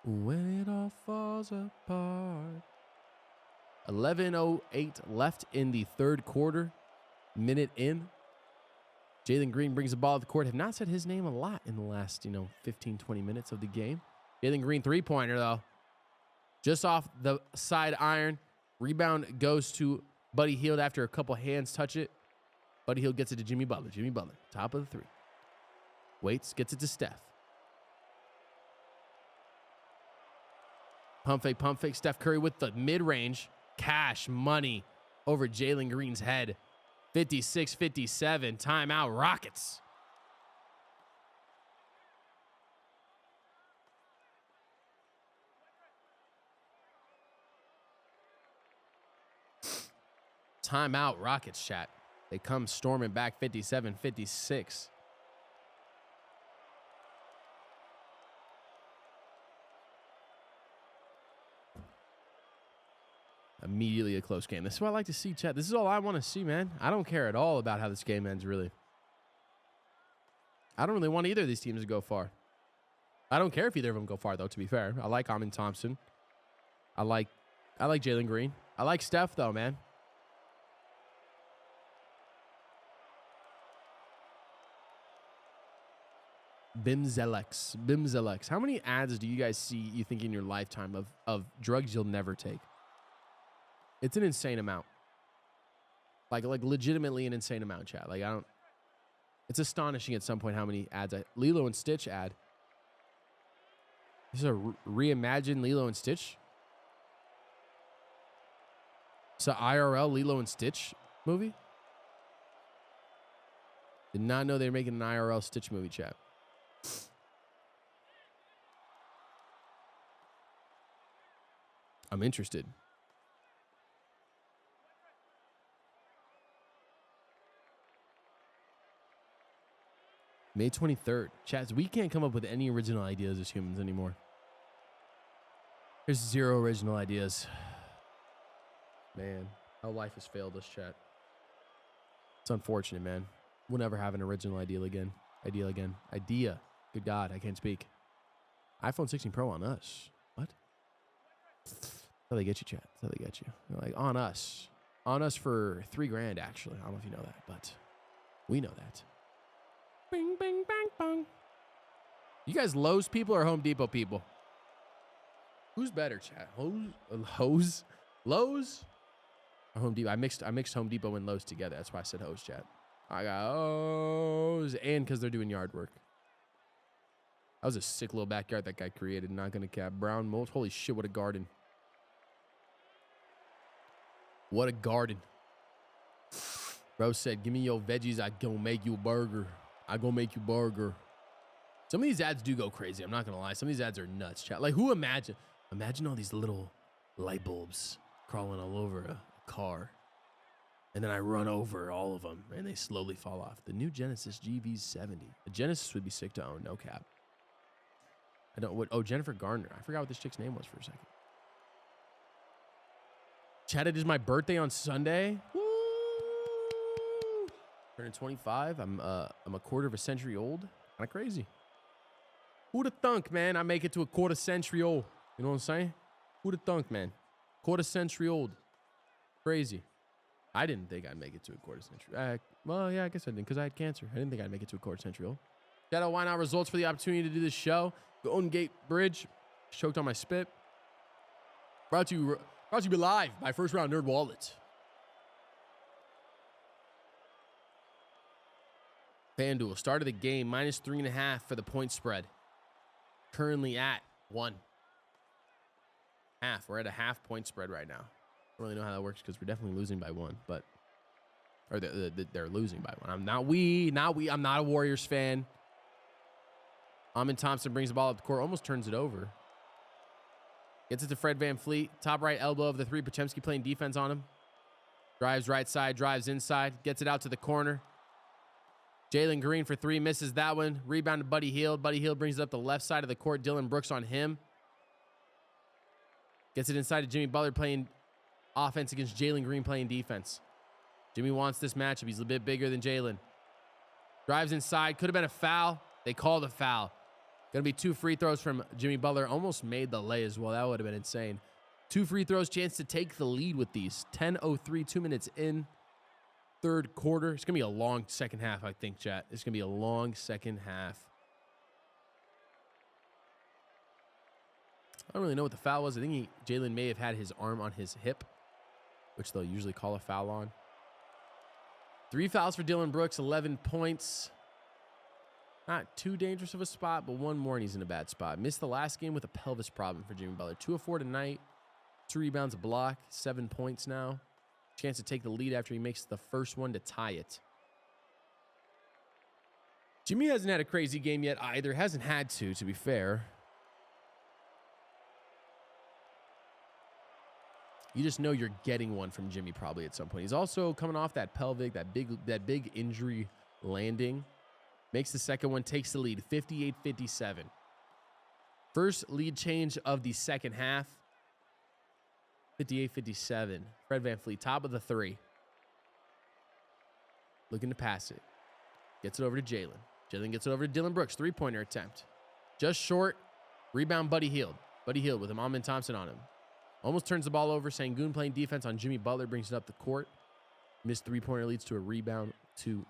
When it all falls apart. 11:08 left in the third quarter. Minute in. Jalen Green brings the ball to the court. Have not said his name a lot in the last, 15, 20 minutes of the game. Jalen Green three-pointer, though. Just off the side iron. Rebound goes to Buddy Hield after a couple hands touch it. Buddy Hield gets it to Jimmy Butler. Jimmy Butler, top of the 3. Waits, gets it to Steph. Pump fake. Steph Curry with the mid-range. Cash money over Jalen Green's head. 56-57. Timeout, Rockets. Timeout, Rockets, chat. They come storming back 57-56. Immediately a close game. This is what I like to see, chat. This is all I want to see, man. I don't care at all about how this game ends, really. I don't really want either of these teams to go far. I don't care if either of them go far, though, to be fair. I like Amin Thompson. I like Jalen Green. I like Steph, though, man. Bimzelex. How many ads do you guys see, you think, in your lifetime of drugs you'll never take? It's an insane amount. Like legitimately an insane amount, chat. It's astonishing at some point how many ads Lilo and Stitch ad. This is a reimagined Lilo and Stitch. It's an IRL Lilo and Stitch movie. Did not know they were making an IRL Stitch movie, chat. I'm interested. May 23rd. Chaz, we can't come up with any original ideas as humans anymore. There's 0 original ideas. Man, how life has failed us, chat. It's unfortunate, man. We'll never have an original idea again. Idea. Good God, I can't speak. iPhone 16 Pro on us. What? That's how they get you, chat. That's how they get you. They're like, on us. On us for $3,000, actually. I don't know if you know that, but we know that. Bing, bing, bang, bang. You guys Lowe's people or Home Depot people? Who's better, chat? Lowe's or Home Depot? I mixed Home Depot and Lowe's together. That's why I said hose, chat. I got hose, and because they're doing yard work. That was a sick little backyard that guy created. Not gonna cap. Brown mold. Holy shit! What a garden. What a garden. Bro said, "Give me your veggies. I gonna make you a burger. I gonna make you a burger." Some of these ads do go crazy. I'm not gonna lie. Some of these ads are nuts, chat. Like, who imagine all these little light bulbs crawling all over a car, and then I run over all of them, and they slowly fall off. The new Genesis GV70. A Genesis would be sick to own. No cap. I don't. What? Oh, Jennifer Garner. I forgot what this chick's name was for a second. Chat, it is my birthday on Sunday. Woo! Turning 25. I'm a quarter of a century old. Kind of crazy. Who'da thunk, man? I make it to a quarter century old. You know what I'm saying? Who'da thunk, man? Quarter century old. Crazy. I didn't think I'd make it to a quarter century. Well, yeah, I guess I didn't because I had cancer. I didn't think I'd make it to a quarter century old. Shout out Why Not Results for the opportunity to do this show. Golden Gate Bridge. Choked on my spit. Brought to you live by First Round Nerd Wallet. FanDuel started the game -3.5 for the point spread. Currently at 1.5. We're at a half point spread right now. I don't really know how that works because we're definitely losing by 1, but they're losing by 1. I'm not a Warriors fan. Amin Thompson brings the ball up the court, almost turns it over. Gets it to Fred VanVleet. Top right elbow of the 3. Pochemski playing defense on him. Drives right side, drives inside. Gets it out to the corner. Jalen Green for 3, misses that one. Rebound to Buddy Hield. Buddy Hield brings it up the left side of the court. Dylan Brooks on him. Gets it inside to Jimmy Butler playing offense against Jalen Green playing defense. Jimmy wants this matchup. He's a bit bigger than Jalen. Drives inside. Could have been a foul. They called a foul. Going to be 2 free throws from Jimmy Butler. Almost made the lay as well. That would have been insane. 2 free throws. Chance to take the lead with these. 10:03, 2 minutes in. Third quarter. It's going to be a long second half, I think, chat. It's going to be a long second half. I don't really know what the foul was. I think Jalen may have had his arm on his hip, which they'll usually call a foul on. 3 fouls for Dylan Brooks, 11 points. Not too dangerous of a spot, but one more and he's in a bad spot. Missed the last game with a pelvis problem for Jimmy Butler. 2 of 4 tonight. 2 rebounds, a block, 7 points now. Chance to take the lead after he makes the first one to tie it. Jimmy hasn't had a crazy game yet either. Hasn't had to be fair. You just know you're getting one from Jimmy probably at some point. He's also coming off that pelvic, that big injury landing. Makes the second one, takes the lead, 58-57. First lead change of the second half. 58-57. Fred VanVleet, top of the 3. Looking to pass it. Gets it over to Jalen. Jalen gets it over to Dylan Brooks. 3-pointer attempt. Just short. Rebound, Buddy Hield. Buddy Hield with Amin Thompson on him. Almost turns the ball over. Sengun playing defense on Jimmy Butler. Brings it up the court. Missed 3-pointer leads to a rebound to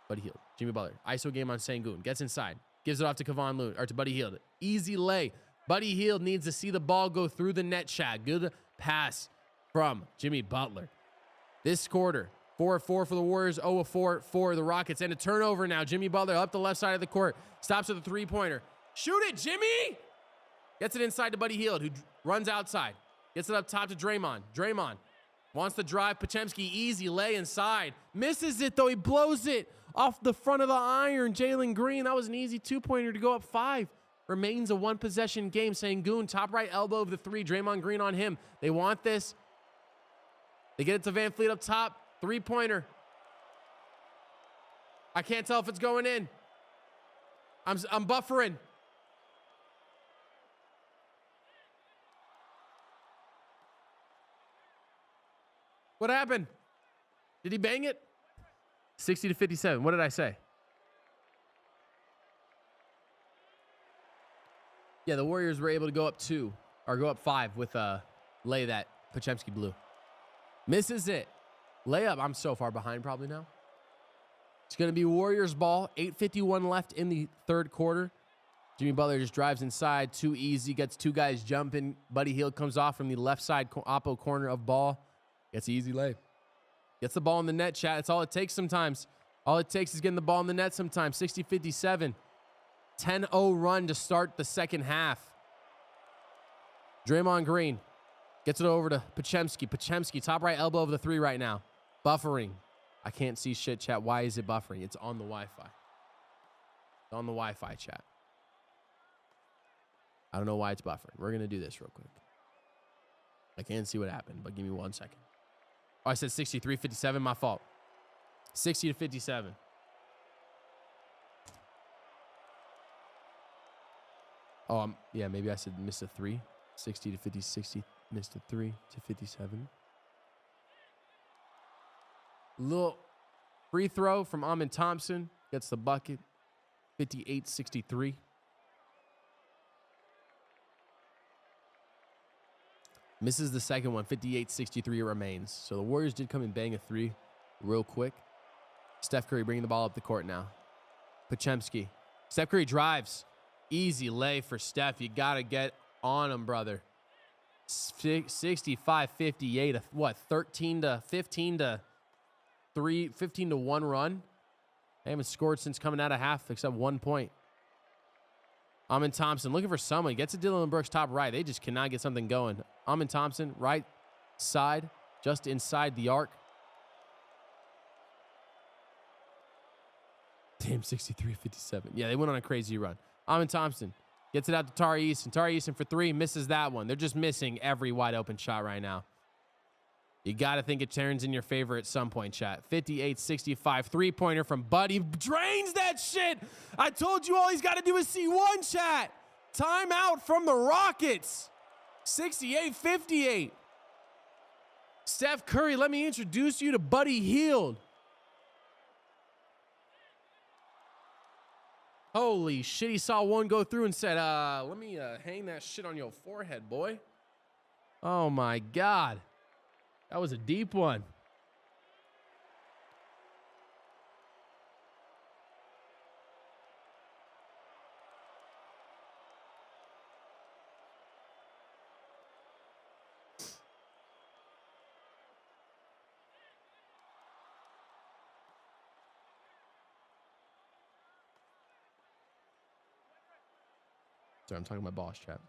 Buddy Hield. Jimmy Butler. ISO game on Sengun. Gets inside. Gives it off to Kevon Looney. Or to Buddy Hield. Easy lay. Buddy Hield needs to see the ball go through the net shot. Good pass from Jimmy Butler. This quarter, 4 of 4 for the Warriors, 0 of 4 for the Rockets. And a turnover now. Jimmy Butler up the left side of the court. Stops with a 3-pointer. Shoot it, Jimmy! Gets it inside to Buddy Hield, who runs outside. Gets it up top to Draymond. Draymond wants to drive. Pochemski, easy lay inside. Misses it, though. He blows it off the front of the iron. Jalen Green, that was an easy 2-pointer to go up 5. Remains a 1-possession game. Sengun, top right elbow of the 3. Draymond Green on him. They want this. They get it to VanVleet up top. 3-pointer. I can't tell if it's going in. I'm buffering. What happened? Did he bang it? 60 to 57. What did I say? Yeah, the Warriors were able to go up 2 or go up 5 with a lay that Podziemski blew. Misses it. Layup. I'm so far behind probably now. It's going to be Warriors ball. 8:51 left in the third quarter. Jimmy Butler just drives inside. Too easy. Gets 2 guys jumping. Buddy Hield comes off from the left side oppo corner of ball. Gets an easy lay. Gets the ball in the net, chat. That's all it takes sometimes. All it takes is getting the ball in the net sometimes. 60-57. 10-0 run to start the second half. Draymond Green gets it over to Podziemski. Podziemski, top right elbow of the 3 right now. Buffering. I can't see shit, chat. Why is it buffering? It's on the Wi-Fi. It's on the Wi-Fi, chat. I don't know why it's buffering. We're going to do this real quick. I can't see what happened, but give me 1 second. Oh, I said 63-57. My fault. 60-57. Oh, yeah, maybe I said missed a 3. 60 to 50, 60, missed a 3 to 57. Little free throw from Amin Thompson. Gets the bucket. 58-63. Misses the second one. 58-63 remains. So the Warriors did come and bang a 3 real quick. Steph Curry bringing the ball up the court now. Podziemski. Steph Curry drives. Easy lay for Steph. You got to get on him, brother. 65-58. What? 15 to 1 run. They haven't scored since coming out of half except 1 point. Amin Thompson looking for someone. Gets to Dylan Brooks top right. They just cannot get something going. Amin Thompson right side, just inside the arc. Damn, 63-57. Yeah, they went on a crazy run. Amin Thompson gets it out to Tari Eason. Tari Eason for 3, misses that one. They're just missing every wide open shot right now. You got to think it turns in your favor at some point, chat. 58-65, 3-pointer from Buddy. Drains that shit. I told you all he's got to do is see one, chat. Timeout from the Rockets. 68-58. Steph Curry, let me introduce you to Buddy Hield. Holy shit, he saw one go through and said, let me hang that shit on your forehead, boy. Oh my God. That was a deep one. Sorry, I'm talking to my boss, chat.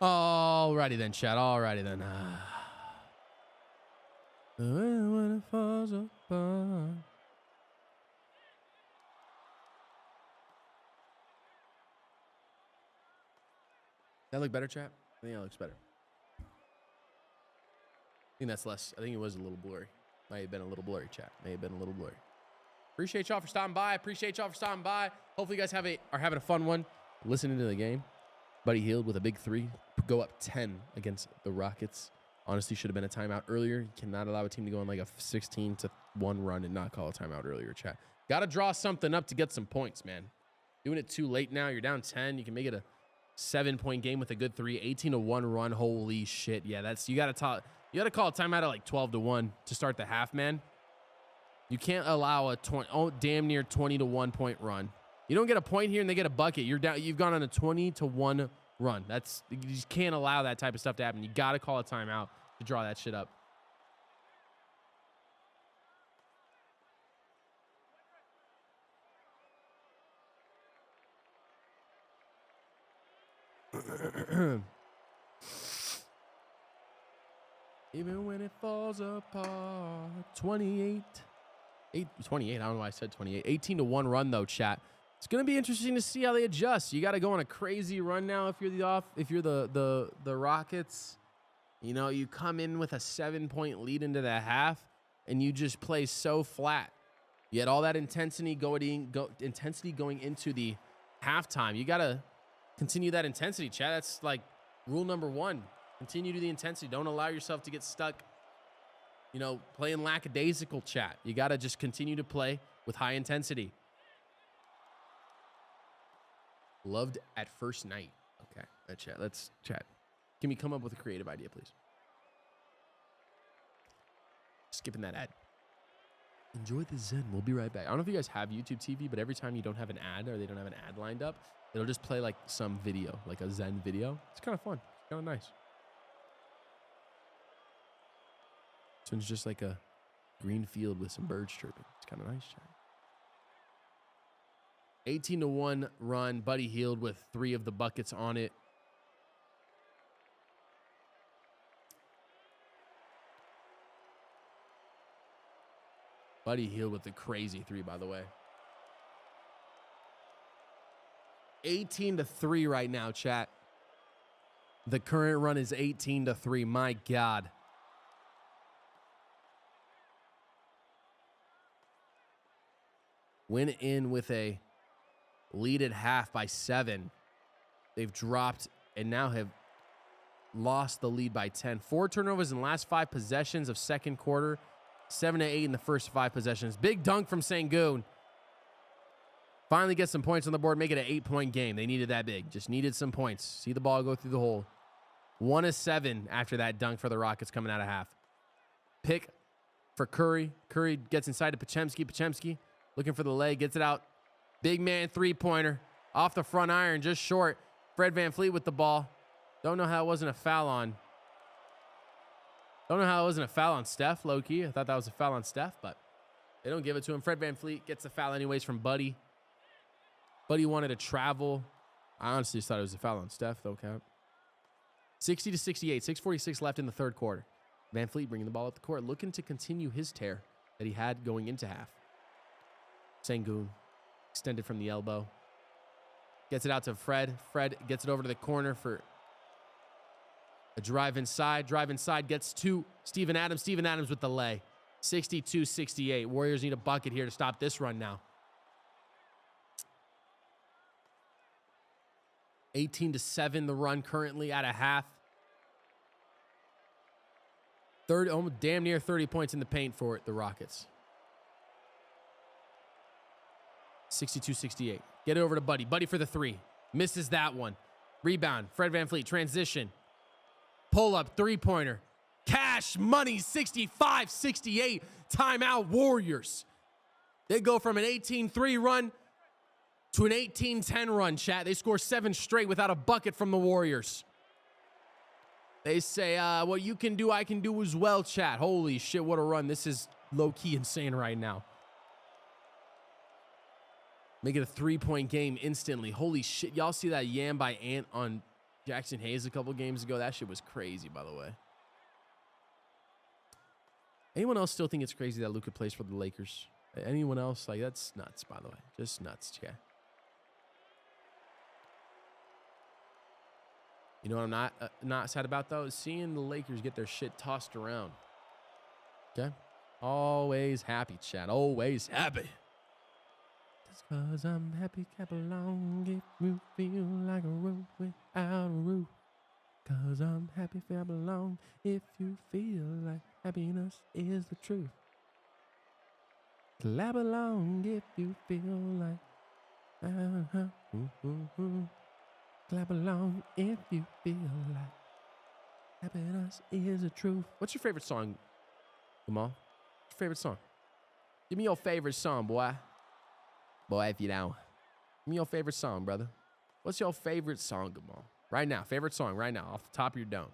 Alrighty then, chat. Alrighty then. When it falls apart. That look better, chat? I think that looks better. I think that's less. I think it was a little blurry. Might have been a little blurry, chat. May have been a little blurry. Appreciate y'all for stopping by. Hopefully you guys are having a fun one listening to the game. Buddy Hield with a big 3. Go up 10 against the Rockets. Honestly, should have been a timeout earlier. You cannot allow a team to go on like a 16-1 run and not call a timeout earlier, chat. Got to draw something up to get some points, man. Doing it too late now. You're down 10. You can make it a 7-point game with a good 3. 18-1 run. Holy shit. Yeah, that's you got to call a timeout at like 12-1 to start the half, man. You can't allow a damn near 20-1 point run. You don't get a point here and they get a bucket. You're down. You've gone on a 20-1 run. You just can't allow that type of stuff to happen. You got to call a timeout to draw that shit up. Even when it falls apart. 28. I don't know why I said 28. 18-1 run though, chat. It's gonna be interesting to see how they adjust. You got to go on a crazy run now if you're the Rockets. You know, you come in with a 7-point lead into the half, and you just play so flat. You had all that intensity going into the halftime. You got to continue that intensity, Chad. That's like rule number 1. Continue to the intensity. Don't allow yourself to get stuck, you know, playing lackadaisical, chat. You got to just continue to play with high intensity. Loved at first night. Okay, let's chat. Can we come up with a creative idea, please? Skipping that ad. Enjoy the Zen. We'll be right back. I don't know if you guys have YouTube TV, but every time you don't have an ad or they don't have an ad lined up, it'll just play like some video, like a Zen video. It's kind of fun. It's kind of nice. So it's just like a green field with some birds chirping. It's kind of nice, chat. 18-1 run. Buddy Hield with 3 of the buckets on it. Buddy Hield with the crazy 3, by the way. 18-3 right now, chat. The current run is 18-3. My God. Went in with a lead at half by 7. They've dropped and now have lost the lead by 10. 4 turnovers in the last 5 possessions of second quarter. 7-8 in the first 5 possessions. Big dunk from Sengun. Finally get some points on the board. Make it an 8-point game. They needed that big. Just needed some points. See the ball go through the hole. 1-7 after that dunk for the Rockets coming out of half. Pick for Curry. Curry gets inside to Pochemski. Pochemski looking for the leg. Gets it out. Big man 3-pointer. Off the front iron. Just short. Fred VanVleet with the ball. Don't know how it wasn't a foul on. Don't know how it wasn't a foul on Steph, low-key. I thought that was a foul on Steph, but they don't give it to him. Fred VanVleet gets the foul anyways from Buddy. Buddy wanted to travel. I honestly just thought it was a foul on Steph, though, Cap. 60-68, 6:46 left in the third quarter. VanVleet bringing the ball up the court, looking to continue his tear that he had going into half. Sengun extended from the elbow. Gets it out to Fred. Fred gets it over to the corner for a drive inside. Drive inside gets to Steven Adams. Steven Adams with the lay. 62-68. Warriors need a bucket here to stop this run now. 18-7 the run currently at a half. Almost damn near 30 points in the paint for the Rockets. 62-68. Get it over to Buddy. Buddy for the 3. Misses that one. Rebound. Fred VanVleet. Transition. Pull up 3-pointer. Cash money. 65-68. Timeout Warriors. They go from an 18-3 run to an 18-10 run, chat. They score 7 straight without a bucket from the Warriors. They say, what you can do, I can do as well, chat. Holy shit, what a run. This is low-key insane right now. Make it a 3-point game instantly. Holy shit. Y'all see that yam by Ant on Jackson Hayes a couple games ago? That shit was crazy, by the way. Anyone else still think it's crazy that Luka plays for the Lakers? Anyone else? Like, that's nuts, by the way. Just nuts, chat. You know what I'm not sad about, though? Is seeing the Lakers get their shit tossed around. Okay? Always happy, chat. Always happy. Just cause I'm happy, clap along if you feel like a roof without a roof. Cause I'm happy, clap along if you feel like happiness is the truth. Clap along if you feel like clap along if you feel like happiness is the truth. What's your favorite song, Gamal? What's your favorite song? Give me your favorite song, boy. Boy, if you know. Give me your favorite song, brother. What's your favorite song, Gamal? Right now. Favorite song right now. Off the top of your dome.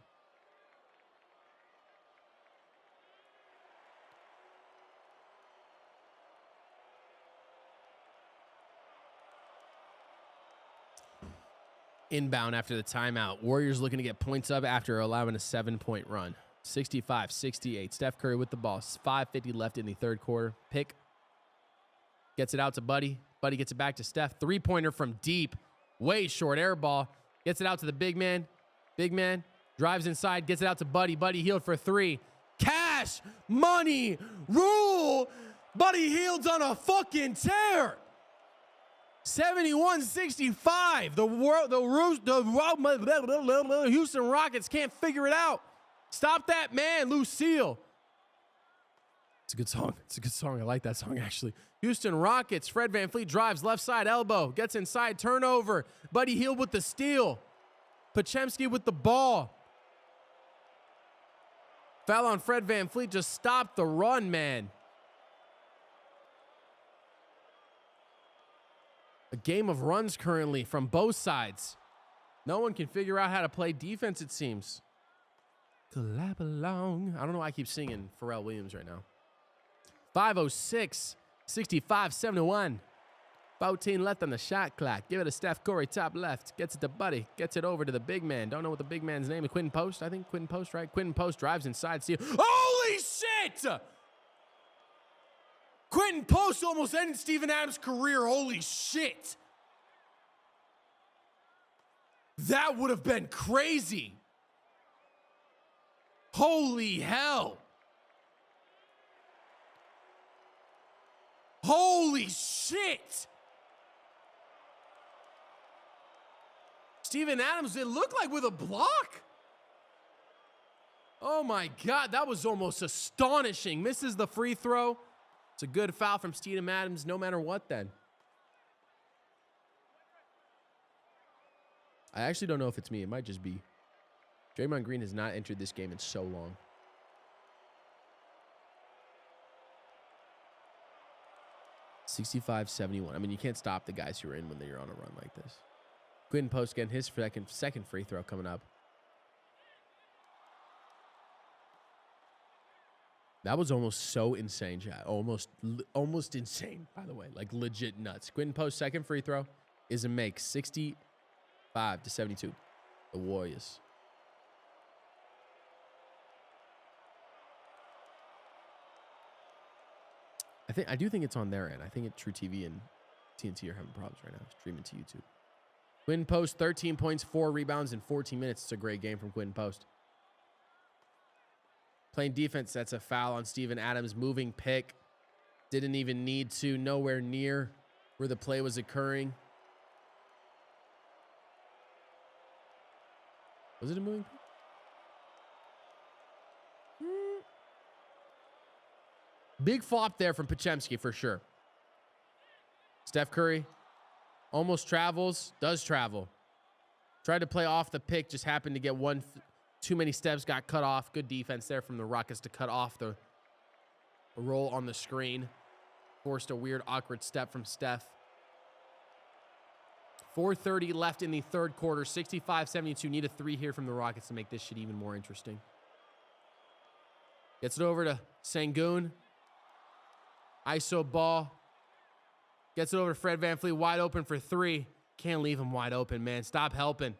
Inbound after the timeout. Warriors looking to get points up after allowing a 7-point run. 65-68. Steph Curry with the ball. 5:50 left in the third quarter. Pick. Gets it out to Buddy. Buddy gets it back to Steph. 3-pointer from deep. Way short air ball. Gets it out to the big man. Big man Drives inside, gets it out to Buddy. Buddy Hield for 3. Cash money rule. Buddy Hield's on a fucking tear. 71-65. The Houston Rockets can't figure it out. Stop that man, Lucille. It's a good song. It's a good song. I like that song, actually. Houston Rockets. Fred VanVleet drives left side elbow. Gets inside, turnover. Buddy Hield with the steal. Podziemski with the ball. Foul on Fred VanVleet. Just stop the run, man. A game of runs currently from both sides. No one can figure out how to play defense, it seems. Clap along. I don't know why I keep singing Pharrell Williams right now. 5:06, 65-71. 14 left on the shot clock. Give it to Steph Curry, top left. Gets it to Buddy. Gets it over to the big man. Don't know what the big man's name is. Quentin Post, I think. Quentin Post, right? Quentin Post drives inside. Steal. Holy shit! Quentin Post almost ended Steven Adams' career. Holy shit. That would have been crazy. Holy hell. Holy shit. Steven Adams, it looked like with a block. Oh my God, that was almost astonishing. Misses the free throw. It's a good foul from Steven Adams no matter what then. I actually don't know if it's me. It might just be. Draymond Green has not entered this game in so long. $65-71. I mean, you can't stop the guys who are in when they're on a run like this. Quentin Post getting his second free throw coming up. That was almost so insane, chat. Almost insane, by the way. Like legit nuts. Quentin Post second free throw is a make. 65-72. The Warriors. I do think it's on their end. I think True TV and TNT are having problems right now. Streaming to YouTube. Quentin Post, 13 points, 4 rebounds in 14 minutes. It's a great game from Quentin Post. Playing defense, that's a foul on Steven Adams. Moving pick. Didn't even need to. Nowhere near where the play was occurring. Was it a moving pick? Big flop there from Podziemski for sure. Steph Curry almost travels, does travel. Tried to play off the pick, just happened to get too many steps, got cut off. Good defense there from the Rockets to cut off the roll on the screen. Forced a weird, awkward step from Steph. 4:30 left in the third quarter. 65-72. Need a 3 here from the Rockets to make this shit even more interesting. Gets it over to Sengun. ISO ball. Gets it over to Fred VanVleet. Wide open for 3. Can't leave him wide open, man. Stop helping.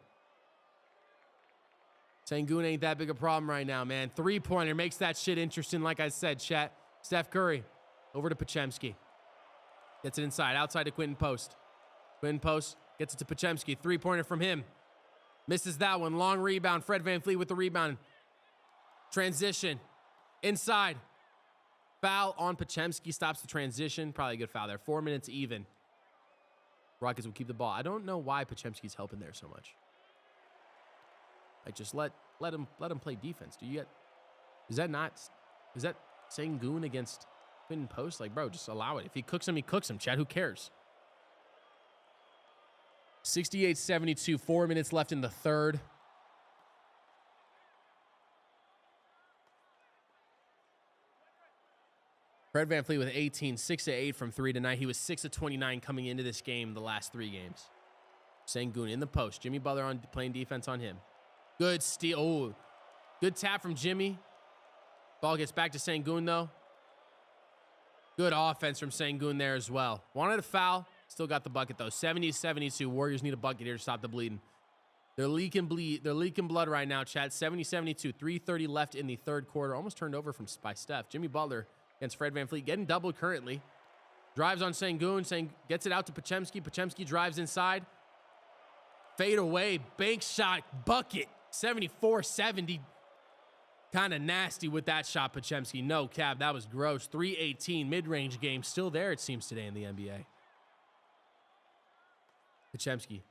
Sengun ain't that big a problem right now, man. 3-pointer makes that shit interesting, like I said, chat. Steph Curry. Over to Podziemski. Gets it inside. Outside to Quentin Post. Quentin Post gets it to Podziemski. 3-pointer from him. Misses that one. Long rebound. Fred VanVleet with the rebound. Transition. Inside. Foul on Podziemski. Stops the transition. Probably a good foul there. 4 minutes even. Rockets will keep the ball. I don't know why Podziemski's helping there so much. Like, just let him play defense. Is that Sengun against Quentin Post? Like, bro, just allow it. If he cooks him, he cooks him. Chad, who cares? 68-72. 4 minutes left in the third. Fred VanVleet with 18, 6-8 from 3 tonight. He was 6-29 coming into this game the last 3 games. Sengun in the post. Jimmy Butler playing defense on him. Good steal. Oh, good tap from Jimmy. Ball gets back to Sengun, though. Good offense from Sengun there as well. Wanted a foul. Still got the bucket, though. 70-72. Warriors need a bucket here to stop the bleeding. They're leaking blood right now, chat. 70-72. 3:30 left in the third quarter. Almost turned over by Steph. Jimmy Butler against Fred VanVleet. Getting doubled currently. Drives on Sengun. Gets it out to Podziemski. Podziemski drives inside. Fade away. Bank shot. Bucket. 74-70. Kind of nasty with that shot, Podziemski. No cap, that was gross. 318 mid-range game, still there it seems today in the NBA. Podziemski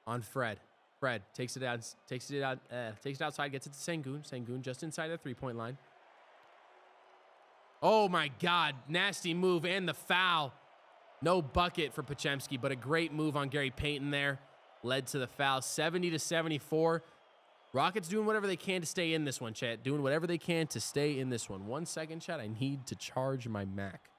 on Fred. Fred takes it outside, gets it to Sengun. Sengun just inside the three-point line. Oh my God, nasty move and the foul. No bucket for Podziemski, but a great move on Gary Payton there. Led to the foul, 70-74. Rockets doing whatever they can to stay in this one, chat. Doing whatever they can to stay in this one. 1 second, chat. I need to charge my Mac.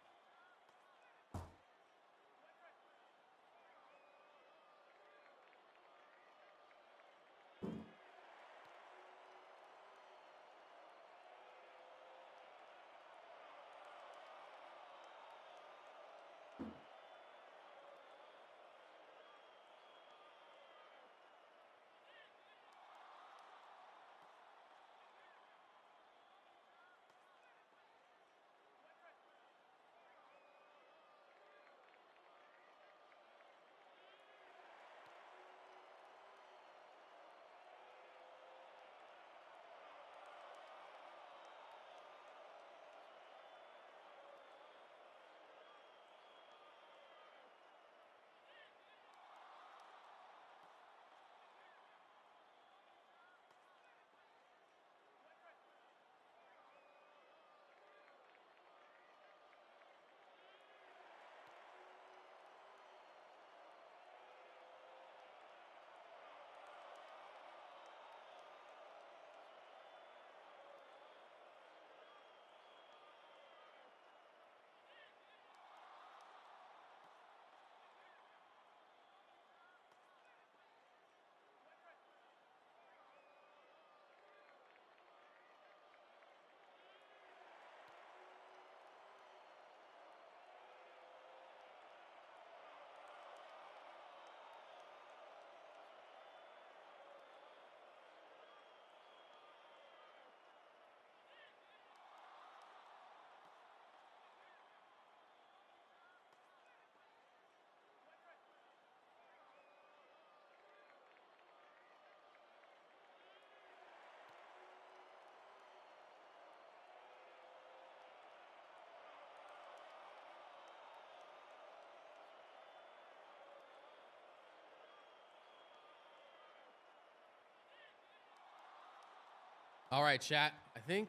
All right, chat. I think,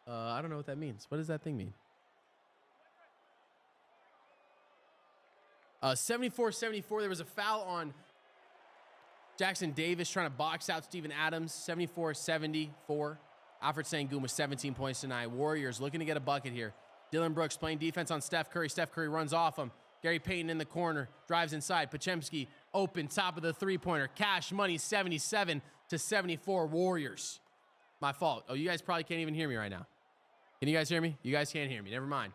I don't know what that means. What does that thing mean? 74-74. There was a foul on Jackson Davis trying to box out Steven Adams. 74-74. Alfred Sengun with 17 points tonight. Warriors looking to get a bucket here. Dylan Brooks playing defense on Steph Curry. Steph Curry runs off him. Gary Payton in the corner. Drives inside. Podziemski open. Top of the three-pointer. Cash money 77-74 Warriors. My fault. Oh, you guys probably can't even hear me right now. Can you guys hear me? You guys can't hear me. Never mind.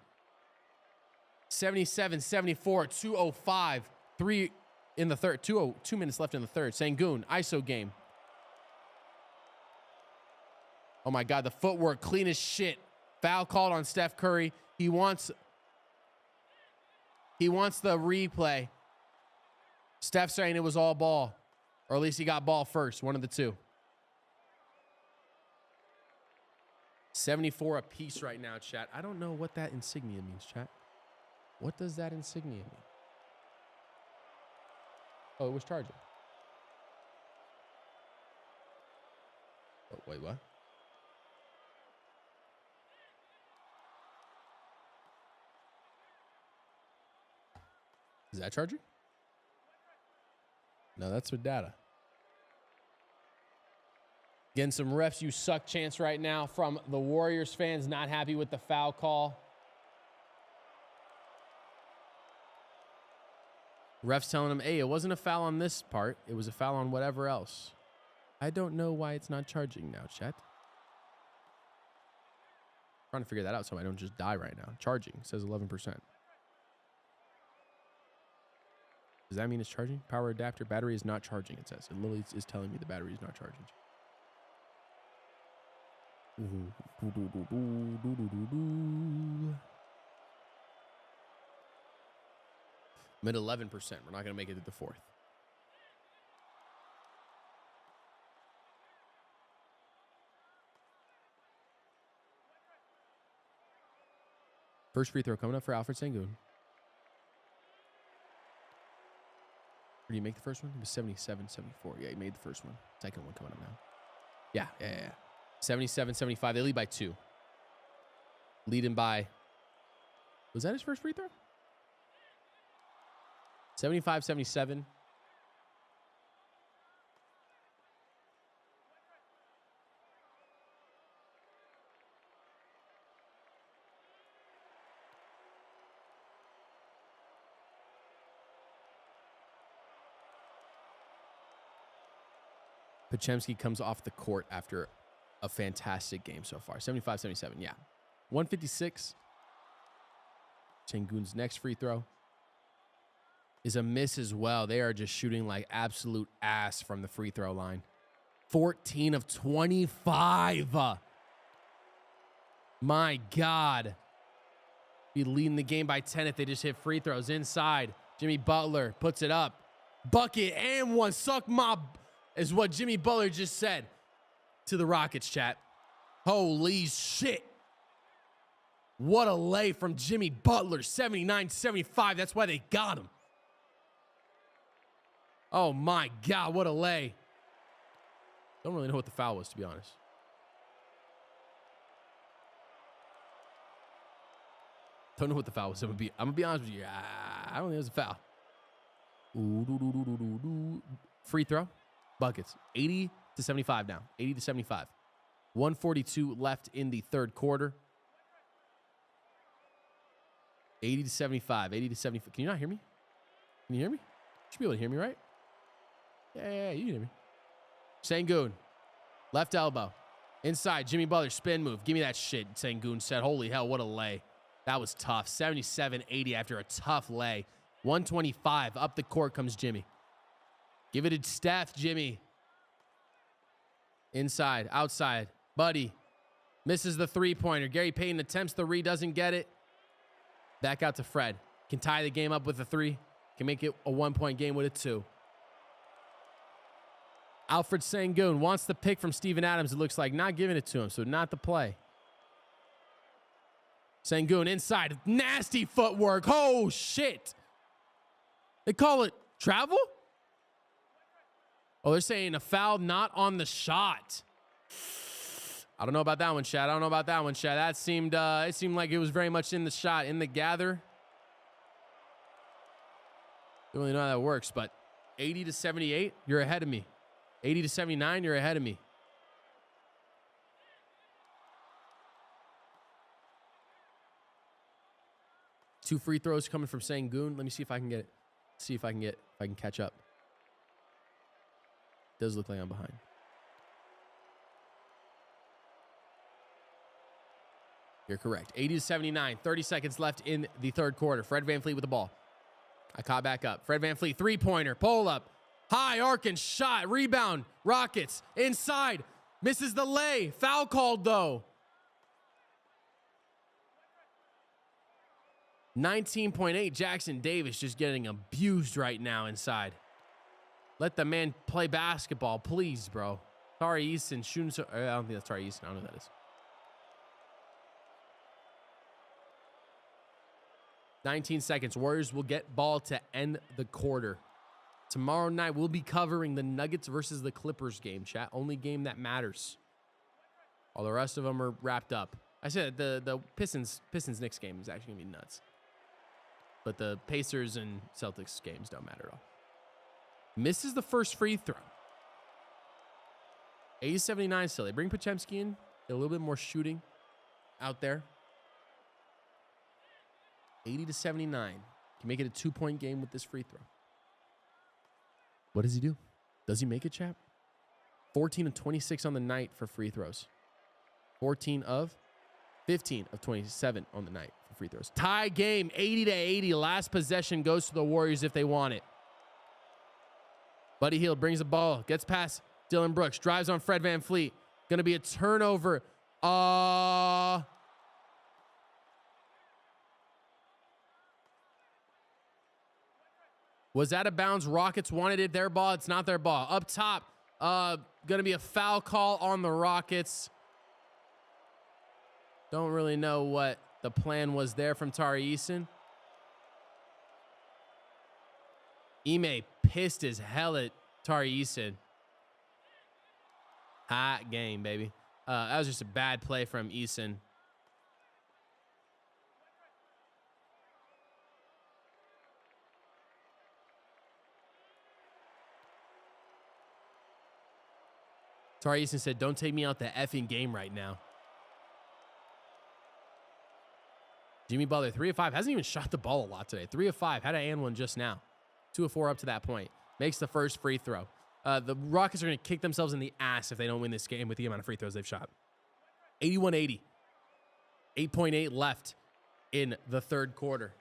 77-74, 2:05, 3 in the third. 2 minutes left in the third. Sengun, ISO game. Oh my God, the footwork, clean as shit. Foul called on Steph Curry. He wants the replay. Steph saying it was all ball, or at least he got ball first. One of the two. 74 apiece right now, chat. I don't know what that insignia means, chat. What does that insignia mean? Oh, it was charging. Oh, wait, what? Is that charging? No, that's with data. Getting some refs you suck chants right now from the Warriors fans, not happy with the foul call. Refs telling him, hey, it wasn't a foul on this part. It was a foul on whatever else. I don't know why it's not charging now, chat. Trying to figure that out so I don't just die right now. Charging, says 11%. Does that mean it's charging? Power adapter, battery is not charging, it says. It literally is telling me the battery is not charging. I'm at 11%. We're not going to make it to the fourth. First free throw coming up for Alfred Sengun. Or did he make the first one? It was 77-74. Yeah, he made the first one. Second one coming up now. Yeah. 77-75. They lead by 2. Leading by... Was that his first free throw? 75-77. Pochemski comes off the court after a fantastic game so far. 75-77, yeah. 156. Sengun's next free throw is a miss as well. They are just shooting like absolute ass from the free throw line. 14 of 25. My God. Be leading the game by 10 if they just hit free throws. Inside, Jimmy Butler puts it up. Bucket and one. Suck my... is what Jimmy Butler just said to the Rockets, chat. Holy shit. What a lay from Jimmy Butler. 79-75. That's why they got him. Oh, my God. What a lay. Don't really know what the foul was, to be honest. Don't know what the foul was. I'm gonna be honest with you. I don't think it was a foul. Free throw. Buckets. 80-75 now. 80-75. 142 left in the third quarter. 80-75. 80-75. Can you not hear me? Can you hear me? You should be able to hear me, right? Yeah, you can hear me. Sengun. Left elbow. Inside. Jimmy Butler. Spin move. Give me that shit. Sengun said, holy hell, what a lay. That was tough. 77-80 after a tough lay. 125. Up the court comes Jimmy. Give it to Steph, Jimmy. Inside, outside. Buddy. Misses the three-pointer. Gary Payton attempts the re, doesn't get it. Back out to Fred. Can tie the game up with a 3. Can make it a 1-point game with a 2. Alfred Sengun wants the pick from Steven Adams. It looks like not giving it to him, so not the play. Sengun inside. Nasty footwork. Oh, shit. They call it travel? Oh, they're saying a foul not on the shot. I don't know about that one, Chad. That seemed, it seemed like it was very much in the shot, in the gather. Don't really know how that works, but 80-78, you're ahead of me. 80-79, you're ahead of me. Two free throws coming from Sengun. Let me see if I can get it. See if I can catch up. Does look like I'm behind. You're correct. 80-79. 30 seconds left in the third quarter. Fred VanVleet with the ball. I caught back up. Fred VanVleet, three-pointer. Pull up. High, arcing shot. Rebound. Rockets. Inside. Misses the lay. Foul called, though. 19.8. Jackson Davis just getting abused right now inside. Let the man play basketball, please, bro. Tari Easton shooting. I don't think that's Tari Easton. I don't know who that is. 19 seconds. Warriors will get ball to end the quarter. Tomorrow night, we'll be covering the Nuggets versus the Clippers game, chat. Only game that matters. All the rest of them are wrapped up. I said the Pistons-Knicks game is actually going to be nuts. But the Pacers and Celtics games don't matter at all. Misses the first free throw. 80-79 still. They bring Pochemski in. Get a little bit more shooting out there. 80-79. Can make it a 2-point game with this free throw. What does he do? Does he make it, chap? 14 of 26 on the night for free throws. 15 of 27 on the night for free throws. Tie game, 80-80. Last possession goes to the Warriors if they want it. Buddy Hield brings the ball, gets past Dylan Brooks, drives on Fred VanVleet. Going to be a turnover. Was out of bounds. Rockets wanted it. Their ball. It's not their ball. Up top, going to be a foul call on the Rockets. Don't really know what The plan was there from Tari Eason. Ime pissed as hell at Tari Eason. Hot game, baby. That was just a bad play from Eason. Tari Eason said, don't take me out the effing game right now. Jimmy Butler, 3 of 5. Hasn't even shot the ball a lot today. 3 of 5. Had an and one just now. 2 of 4 up to that point. Makes the first free throw. The Rockets are going to kick themselves in the ass if they don't win this game with the amount of free throws they've shot. 81-80. 8.8 left in the third quarter.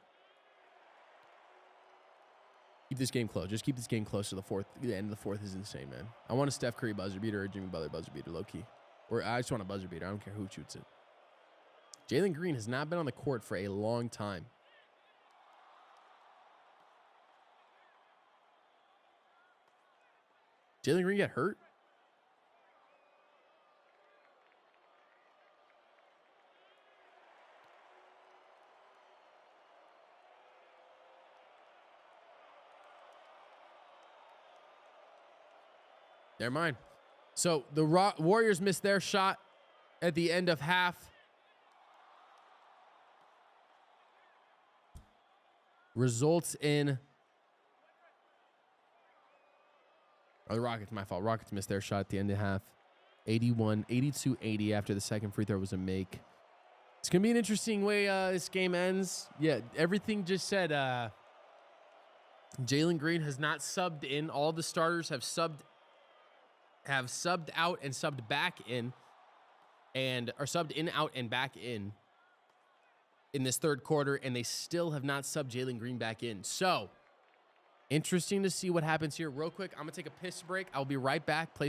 Keep this game close. Just keep this game close to the fourth. The end of the fourth is insane, man. I want a Steph Curry buzzer beater or a Jimmy Butler buzzer beater, low key. Or I just want a buzzer beater. I don't care who shoots it. Jalen Green has not been on the court for a long time. Jalen Green got hurt? Never mind. So the Warriors missed their shot at the end of half. Results in... Oh, the Rockets, my fault. Rockets missed their shot at the end of half. 82-80 after the second free throw was a make. It's going to be an interesting way this game ends. Yeah, everything just said Jalen Green has not subbed in. All the starters have subbed out and subbed back in. Or subbed in, out, and back in this third quarter, and they still have not subbed Jalen Green back in. So, interesting to see what happens here. Real quick, I'm going to take a piss break. I'll be right back, play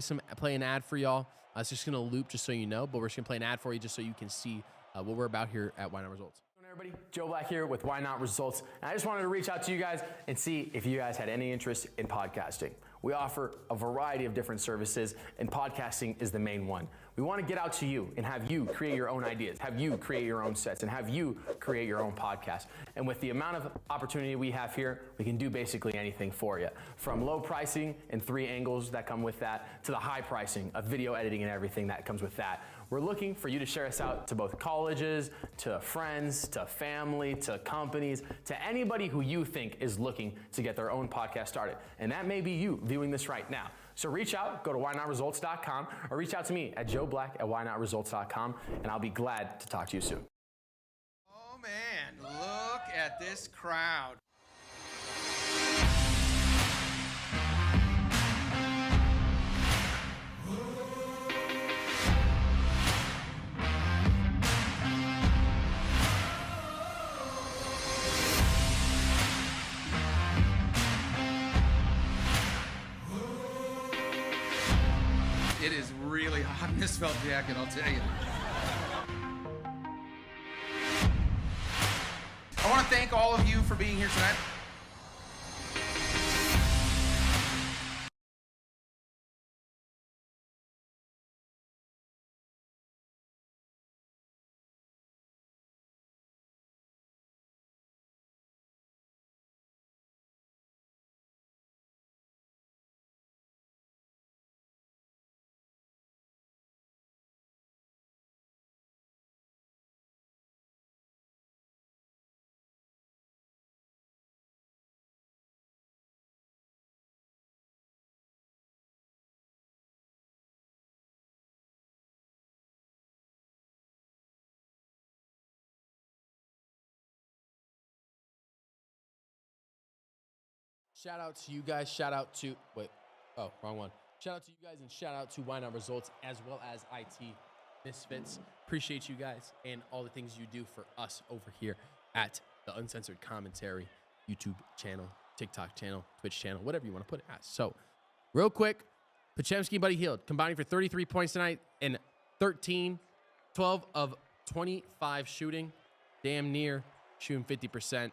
an ad for y'all. It's just going to loop just so you know, but we're just going to play an ad for you just so you can see what we're about here at Why Not Results. Hey everybody, Joe Black here with Why Not Results. And I just wanted to reach out to you guys and see if you guys had any interest in podcasting. We offer a variety of different services, and podcasting is the main one. We want to get out to you and have you create your own ideas, have you create your own sets, and have you create your own podcast. And with the amount of opportunity we have here, we can do basically anything for you. From low pricing and 3 angles that come with that, to the high pricing of video editing and everything that comes with that. We're looking for you to share us out to both colleges, to friends, to family, to companies, to anybody who you think is looking to get their own podcast started. And that may be you viewing this right now. So reach out, go to whynotresults.com, or reach out to me at joeblack@whynotresults.com, and I'll be glad to talk to you soon. Oh man, look at this crowd. It is really hot in this felt jacket, I'll tell you. I want to thank all of you for being here tonight. Shout out to you guys. Shout out to, wrong one. Shout out to you guys and shout out to Why Not Results as well as IT Misfits. Appreciate you guys and all the things you do for us over here at the Uncensored Commentary YouTube channel, TikTok channel, Twitch channel, whatever you want to put it as. So, real quick, Pochemski and Buddy Hield combining for 33 points tonight and 12 of 25 shooting. Damn near shooting 50%.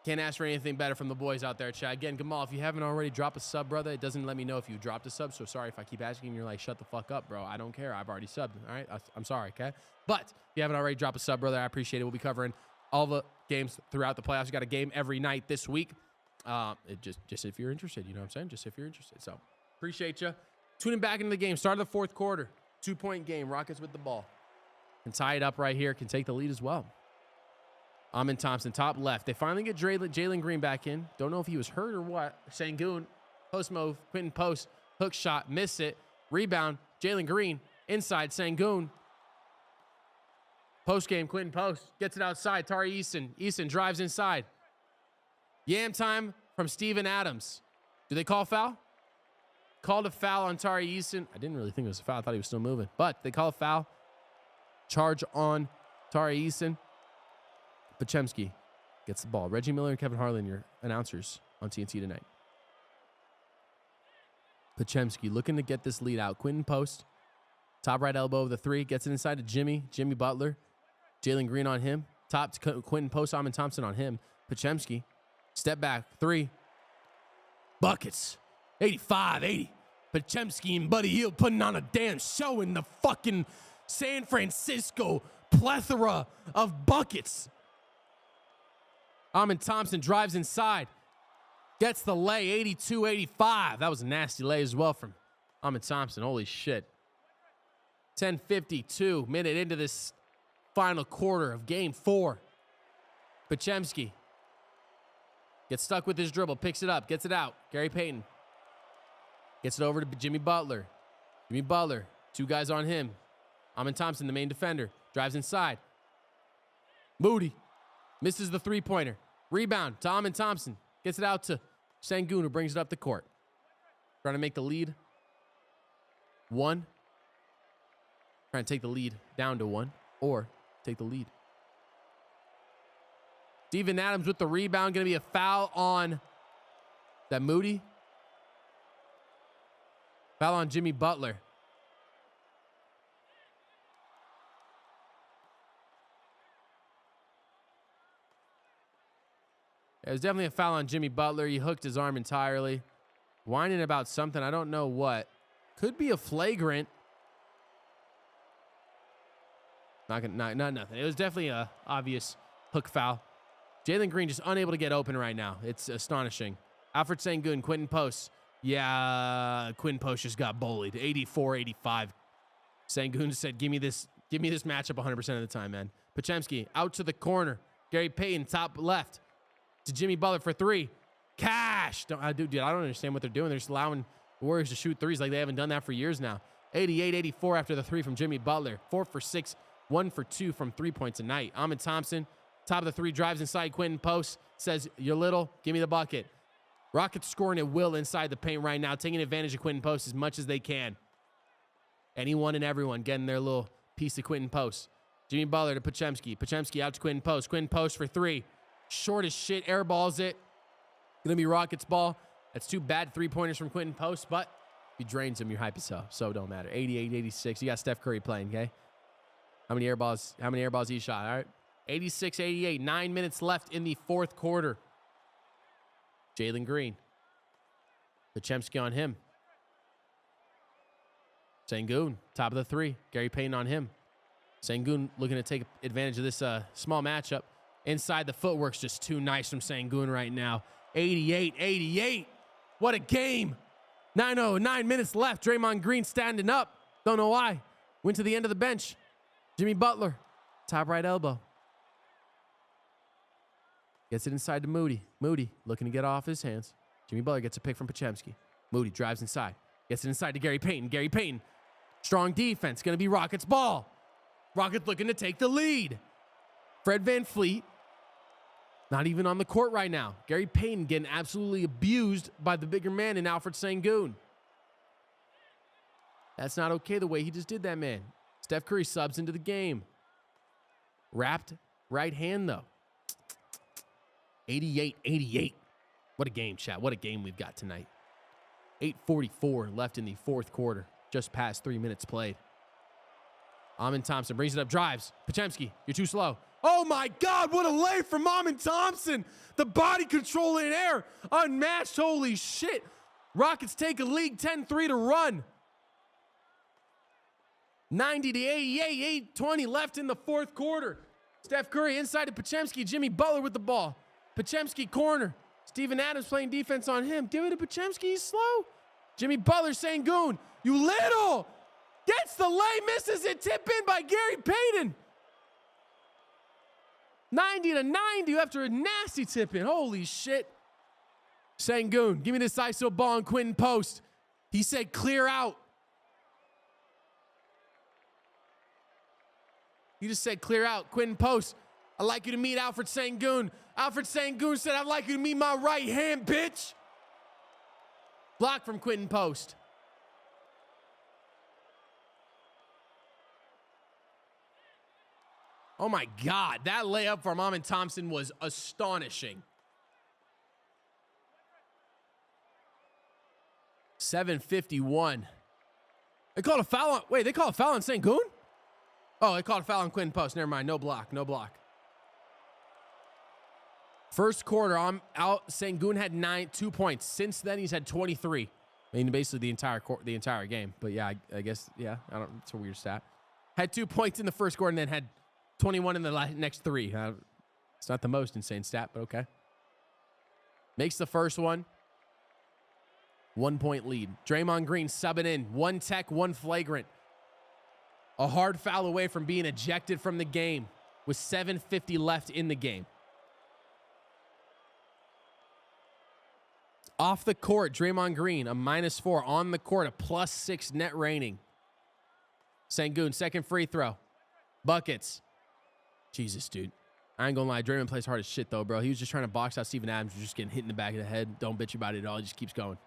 Can't ask for anything better from the boys out there, chat. Again, Gamal, if you haven't already, drop a sub, brother. It doesn't let me know if you dropped a sub, so sorry if I keep asking. You're like, shut the fuck up, bro. I don't care. I've already subbed, all right? I'm sorry, okay? But if you haven't already, drop a sub, brother. I appreciate it. We'll be covering all the games throughout the playoffs. We got a game every night this week. Just if you're interested, you know what I'm saying? Just if you're interested. So, appreciate you. Tuning back into the game. Start of the fourth quarter. 2-point game. Rockets with the ball. Can tie it up right here. Can take the lead as well. Amin Thompson, top left. They finally get Jalen Green back in. Don't know if he was hurt or what. Sengun, post move, Quentin Post, hook shot, miss it. Rebound, Jalen Green, inside, Sengun. Post game, Quentin Post gets it outside. Tari Eason. Eason drives inside. Yam time from Steven Adams. Do they call foul? Called a foul on Tari Eason. I didn't really think it was a foul. I thought he was still moving. But they call a foul. Charge on Tari Eason. Pochemski gets the ball. Reggie Miller and Kevin Harlan, your announcers on TNT tonight. Pochemski looking to get this lead out. Quentin Post, top right elbow of the three, gets it inside to Jimmy Butler. Jalen Green on him. Top to Quentin Post, Amin Thompson on him. Pochemski, step back, three. Buckets, 85-80. Pochemski and Buddy Hield putting on a damn show in the fucking San Francisco plethora of buckets. Amin Thompson drives inside. Gets the lay, 82-85. That was a nasty lay as well from Amin Thompson. Holy shit. 10:52, minute into this final quarter of game 4. Pochemski gets stuck with his dribble, picks it up, gets it out. Gary Payton gets it over to Jimmy Butler. Jimmy Butler, 2 guys on him. Amin Thompson, the main defender, drives inside. Moody misses the three-pointer. Rebound to Amin Thompson. Gets it out to Sengun, who brings it up the court. Trying to make the lead 1. Trying to take the lead down to 1 or take the lead. Steven Adams with the rebound. Going to be a foul on that Moody. Foul on Jimmy Butler. It was definitely a foul on Jimmy Butler. He hooked his arm entirely. Whining about something. I don't know what. Could be a flagrant. Not nothing. It was definitely a obvious hook foul. Jalen Green just unable to get open right now. It's astonishing. Alfred Sengun, Quentin Post. Yeah, Quentin Post just got bullied. 84-85. Sengun said, give me this matchup 100% of the time, man. Pochemski out to the corner. Gary Payton, top left. To Jimmy Butler for 3. Cash. I don't understand what they're doing. They're just allowing the Warriors to shoot threes like they haven't done that for years now. 88-84 after the 3 from Jimmy Butler. 4 for 6, 1 for 2 from 3 points a night. Amin Thompson, top of the 3, drives inside Quentin Post. Says, you're little, give me the bucket. Rockets scoring at will inside the paint right now, taking advantage of Quentin Post as much as they can. Anyone and everyone getting their little piece of Quentin Post. Jimmy Butler to Pochemski. Pochemski out to Quentin Post. Quentin Post for 3. Short as shit, airballs it. Gonna be Rockets ball. That's 2 bad 3-pointers from Quentin Post, but if he drains them, you're hype as hell. So it don't matter. 88-86. You got Steph Curry playing, okay? How many airballs he shot? All right. 86-88. 9 minutes left in the fourth quarter. Jalen Green. Pochemski on him. Sengun, top of the 3. Gary Payton on him. Sengun looking to take advantage of this small matchup. Inside, the footwork's just too nice from Sengun right now. 88-88. What a game. 9 minutes left. Draymond Green standing up. Don't know why. Went to the end of the bench. Jimmy Butler, top right elbow. Gets it inside to Moody. Moody looking to get off his hands. Jimmy Butler gets a pick from Pochemski. Moody drives inside. Gets it inside to Gary Payton. Gary Payton, strong defense. Going to be Rockets ball. Rockets looking to take the lead. Fred VanVleet, not even on the court right now. Gary Payton getting absolutely abused by the bigger man in Alfred Sengun. That's not okay the way he just did that, man. Steph Curry subs into the game. Wrapped right hand, though. 88-88. What a game, chat. What a game we've got tonight. 8:44 left in the fourth quarter. Just past 3 minutes played. Amon Thompson brings it up, drives. Pochemski, you're too slow. Oh my God, what a lay from Amon Thompson. The body control in air, unmatched, holy shit. Rockets take a lead, 10-3 to run. 90 to 88, 8:20 left in the fourth quarter. Steph Curry inside to Pochemski, Jimmy Butler with the ball. Pochemski corner. Steven Adams playing defense on him. Give it to Pochemski, he's slow. Jimmy Butler, Sengun, you little. Gets the lay, misses it, tip in by Gary Payton. 90 to 90 after a nasty tip in. Holy shit. Sengun, give me this ISO ball on Quentin Post. He said clear out. He just said clear out. Quentin Post, I'd like you to meet Alfred Sengun. Alfred Sengun said, I'd like you to meet my right hand, bitch. Block from Quentin Post. Oh my God, that layup from Amon Thompson was astonishing. 7:51. They called a foul on, wait, they called a foul on Sengun? Oh, they called a foul on Quentin Post. Never mind, no block, no block. First quarter, I'm out. Sengun had 2 points. Since then, he's had 23. I mean, basically the entire game. But yeah, I guess, yeah, it's a weird stat. Had 2 points in the first quarter and then had 21 in the next three. It's not the most insane stat, but okay. Makes the first one. 1 point lead. Draymond Green subbing in. 1 tech, 1 flagrant. A hard foul away from being ejected from the game with 7:50 left in the game. Off the court, Draymond Green, a -4. On the court, a +6 net rating. Sengun, second free throw. Buckets. Jesus, dude. I ain't gonna lie. Draymond plays hard as shit, though, bro. He was just trying to box out Steven Adams. Just getting hit in the back of the head. Don't bitch about it at all. He just keeps going.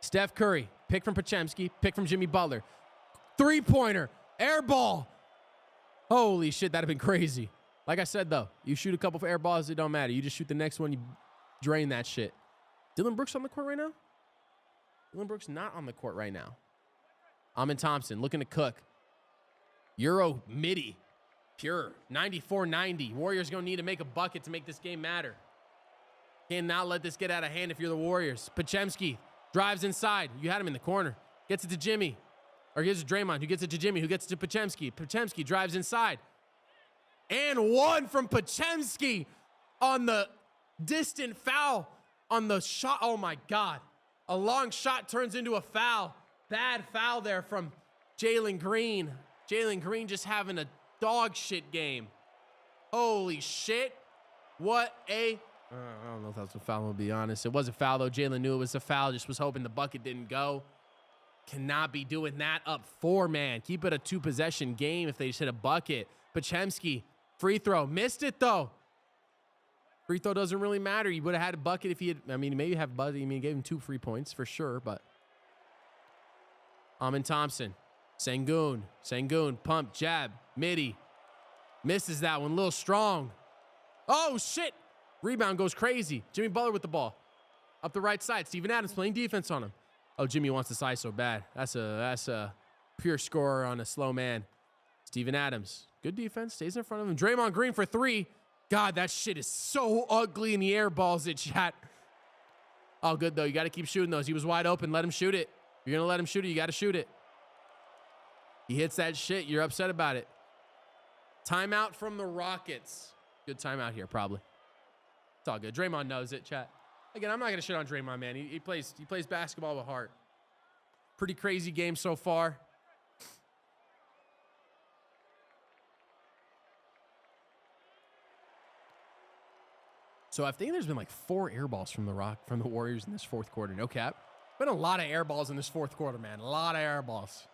Steph Curry, pick from Pochemski, pick from Jimmy Butler. Three-pointer, air ball. Holy shit, that'd have been crazy. Like I said, though, you shoot a couple of air balls, it don't matter. You just shoot the next one, you drain that shit. Dylan Brooks on the court right now? Dylan Brooks not on the court right now. Amon Thompson looking to cook. Euro midi. Pure. 94-90. Warriors going to need to make a bucket to make this game matter. Cannot let this get out of hand if you're the Warriors. Pochemski drives inside. You had him in the corner. Gets it to Jimmy. Or gives it to Draymond, who gets it to Jimmy, who gets it to Pochemski. Pochemski drives inside. And one from Pochemski on the distant foul on the shot. Oh, my God. A long shot turns into a foul. Bad foul there from Jalen Green. Jalen Green just having a dog shit game. Holy shit. What a... I don't know if that was a foul, to be honest. It was a foul, though. Jalen knew it was a foul. Just was hoping the bucket didn't go. Cannot be doing that up 4, man. Keep it a 2-possession game if they just hit a bucket. Pochemski, free throw. Missed it, though. Free throw doesn't really matter. He would have had a bucket if he had... I mean, maybe have a bucket. I mean, he gave him 2 free points for sure, but... Amon Thompson. Sengun, pump, jab, midi. Misses that one, a little strong. Oh, shit. Rebound goes crazy. Jimmy Butler with the ball. Up the right side. Steven Adams playing defense on him. Oh, Jimmy wants this ice so bad. That's a pure scorer on a slow man. Steven Adams. Good defense. Stays in front of him. Draymond Green for 3. God, that shit is so ugly in the air balls it, chat. Oh, good, though. You got to keep shooting those. He was wide open. Let him shoot it. If you're going to let him shoot it, you got to shoot it. He hits that shit. You're upset about it. Timeout from the Rockets. Good timeout here, probably. It's all good. Draymond knows it, chat. Again, I'm not going to shit on Draymond, man. He plays basketball with heart. Pretty crazy game so far. So I think there's been like 4 air balls from the Warriors in this fourth quarter. No cap. Been a lot of air balls in this fourth quarter, man. A lot of air balls.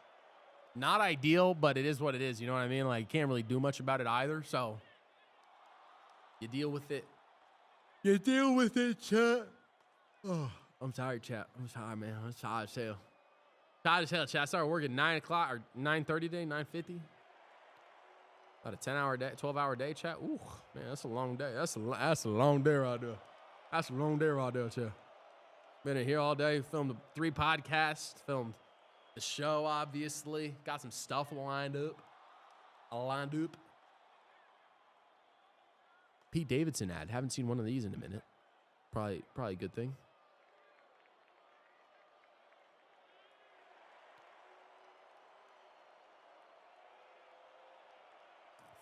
Not ideal, but it is what it is. You know what I mean? Like, you can't really do much about it either. So you deal with it. You deal with it, chat. Oh, I'm tired, chat. I'm tired, man. I'm tired as hell. Tired as hell, chat. I started working at 9 o'clock or 9:30 today, 9:50. About a 10-hour day, 12-hour day, chat. Ooh, man, that's a long day. That's a long day right there. That's a long day right there, chat. Been in here all day. Filmed 3 podcasts. Filmed the show, obviously. Got some stuff lined up. lined up. Pete Davidson ad. Haven't seen one of these in a minute. Probably a good thing.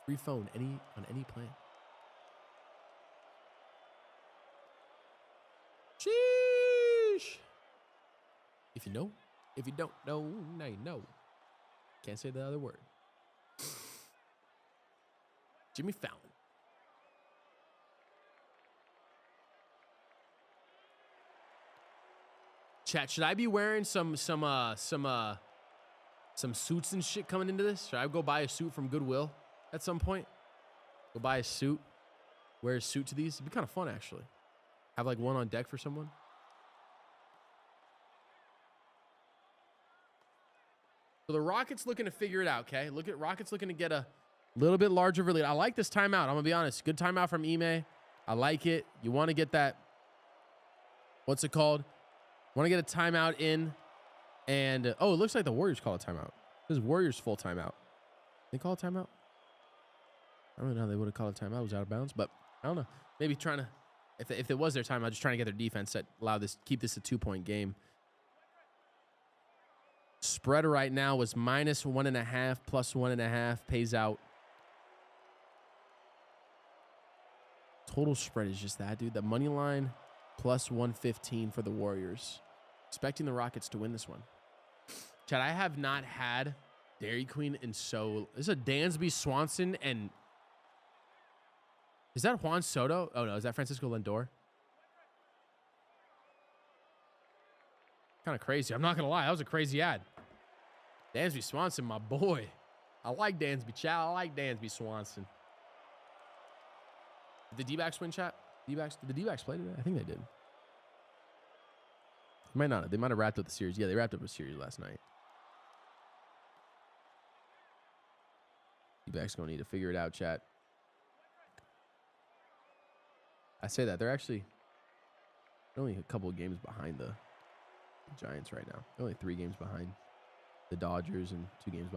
Free phone on any plan. Sheesh. If you know, if you don't know, now you know. Can't say the other word. Jimmy Fallon. Chat, should I be wearing some suits and shit coming into this? Should I go buy a suit from Goodwill at some point? Go buy a suit, wear a suit to these. It'd be kind of fun, actually. Have like one on deck for someone. So the Rockets looking to figure it out, okay? Look at Rockets looking to get a little bit larger of a lead. I like this timeout. I'm going to be honest. Good timeout from Ime. I like it. You want to get that, what's it called? Want to get a timeout in. And, oh, it looks like the Warriors call a timeout. This is Warriors full timeout. They call a timeout? I don't know how they would have called a timeout. It was out of bounds, but I don't know. Maybe trying to, if it was their timeout, just trying to get their defense set, keep this a 2-point game. Spread right now was -1.5, +1.5, pays out. Total spread is just that, dude. The money line +115 for the Warriors. Expecting the Rockets to win this one. Chad, I have not had Dairy Queen in so... This is a Dansby Swanson and... Is that Juan Soto? Oh, no. Is that Francisco Lindor? Kind of crazy. I'm not going to lie. That was a crazy ad. Dansby Swanson, my boy. I like Dansby, chat. I like Dansby Swanson. Did the D-backs win, chat? Did the D-backs play today? I think they did. They might not have. They might have wrapped up the series. Yeah, they wrapped up a series last night. D-backs going to need to figure it out, chat. I say that. They're actually only a couple of games behind the Giants right now. They're only 3 games behind the Dodgers and 2 games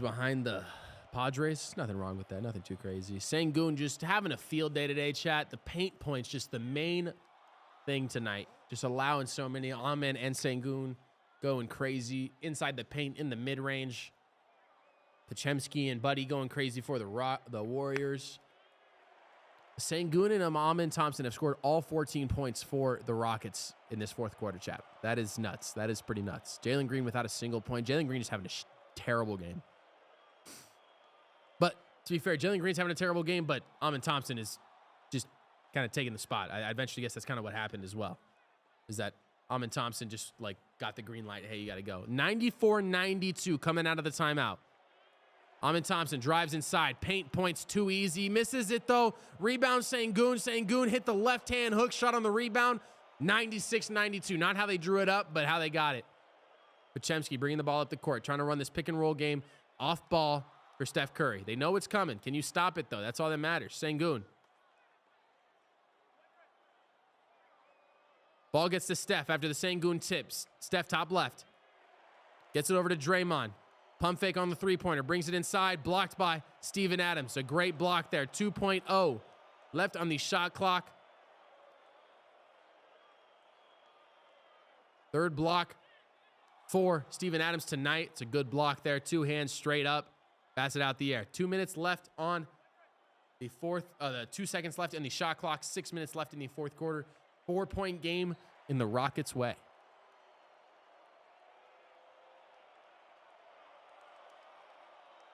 behind the Padres. Nothing wrong with that. Nothing too crazy. Sengun just having a field day today, chat. The paint points just the main thing tonight. Just allowing so many. Amen and Sengun going crazy inside the paint in the mid-range. Pochemski and Buddy going crazy for the Warriors. Sengun and Amen Thompson have scored all 14 points for the Rockets in this fourth quarter, chat. That is nuts. That is pretty nuts. Jalen Green without a single point. Jalen Green is having a terrible game. But to be fair, Jalen Green's having a terrible game, but Amen Thompson is just kind of taking the spot. I eventually guess that's kind of what happened as well. Is that Amen Thompson just like got the green light. Hey, you got to go. 94-92 coming out of the timeout. Amen Thompson drives inside. Paint points too easy. Misses it, though. Rebound, Sengun. Sengun hit the left-hand hook shot on the rebound. 96-92. Not how they drew it up, but how they got it. Pochemski bringing the ball up the court. Trying to run this pick-and-roll game. Off ball for Steph Curry. They know it's coming. Can you stop it, though? That's all that matters. Sengun. Ball gets to Steph after the Sengun tips. Steph top left. Gets it over to Draymond. Pump fake on the three-pointer. Brings it inside. Blocked by Steven Adams. A great block there. 2.0 left on the shot clock. Third block for Steven Adams tonight. It's a good block there. 2 hands straight up. Pass it out the air. 2 minutes left on the fourth. 2 seconds left in the shot clock. 6 minutes left in the fourth quarter. 4-point game in the Rockets' way.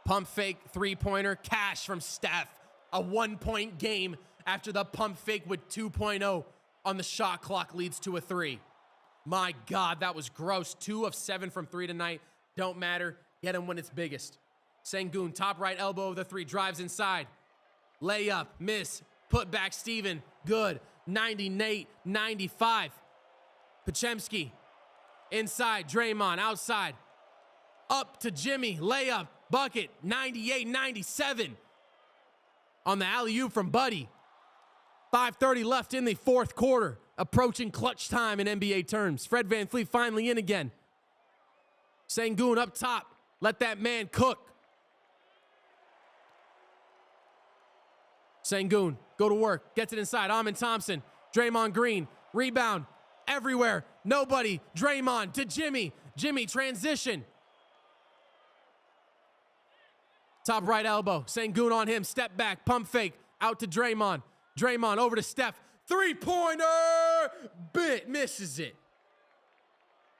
Pump fake, three-pointer, cash from Steph. A 1-point game after the pump fake with 2.0 on the shot clock leads to a 3. My God, that was gross. 2 of 7 from 3 tonight. Don't matter. Get him when it's biggest. Sengun, top right elbow of the 3, drives inside. Layup, miss, put back Steven, good. 98-95. Pochemski, inside, Draymond, outside. Up to Jimmy, layup. Bucket, 98-97 on the alley-oop from Buddy. 5:30 left in the fourth quarter. Approaching clutch time in NBA terms. Fred VanVleet finally in again. Sengun up top. Let that man cook. Sengun, go to work. Gets it inside. Amin Thompson. Draymond Green. Rebound. Everywhere. Nobody. Draymond to Jimmy. Jimmy, transition. Top right elbow. Sengun on him. Step back. Pump fake. Out to Draymond. Draymond over to Steph. Three-pointer. Bit. Misses it.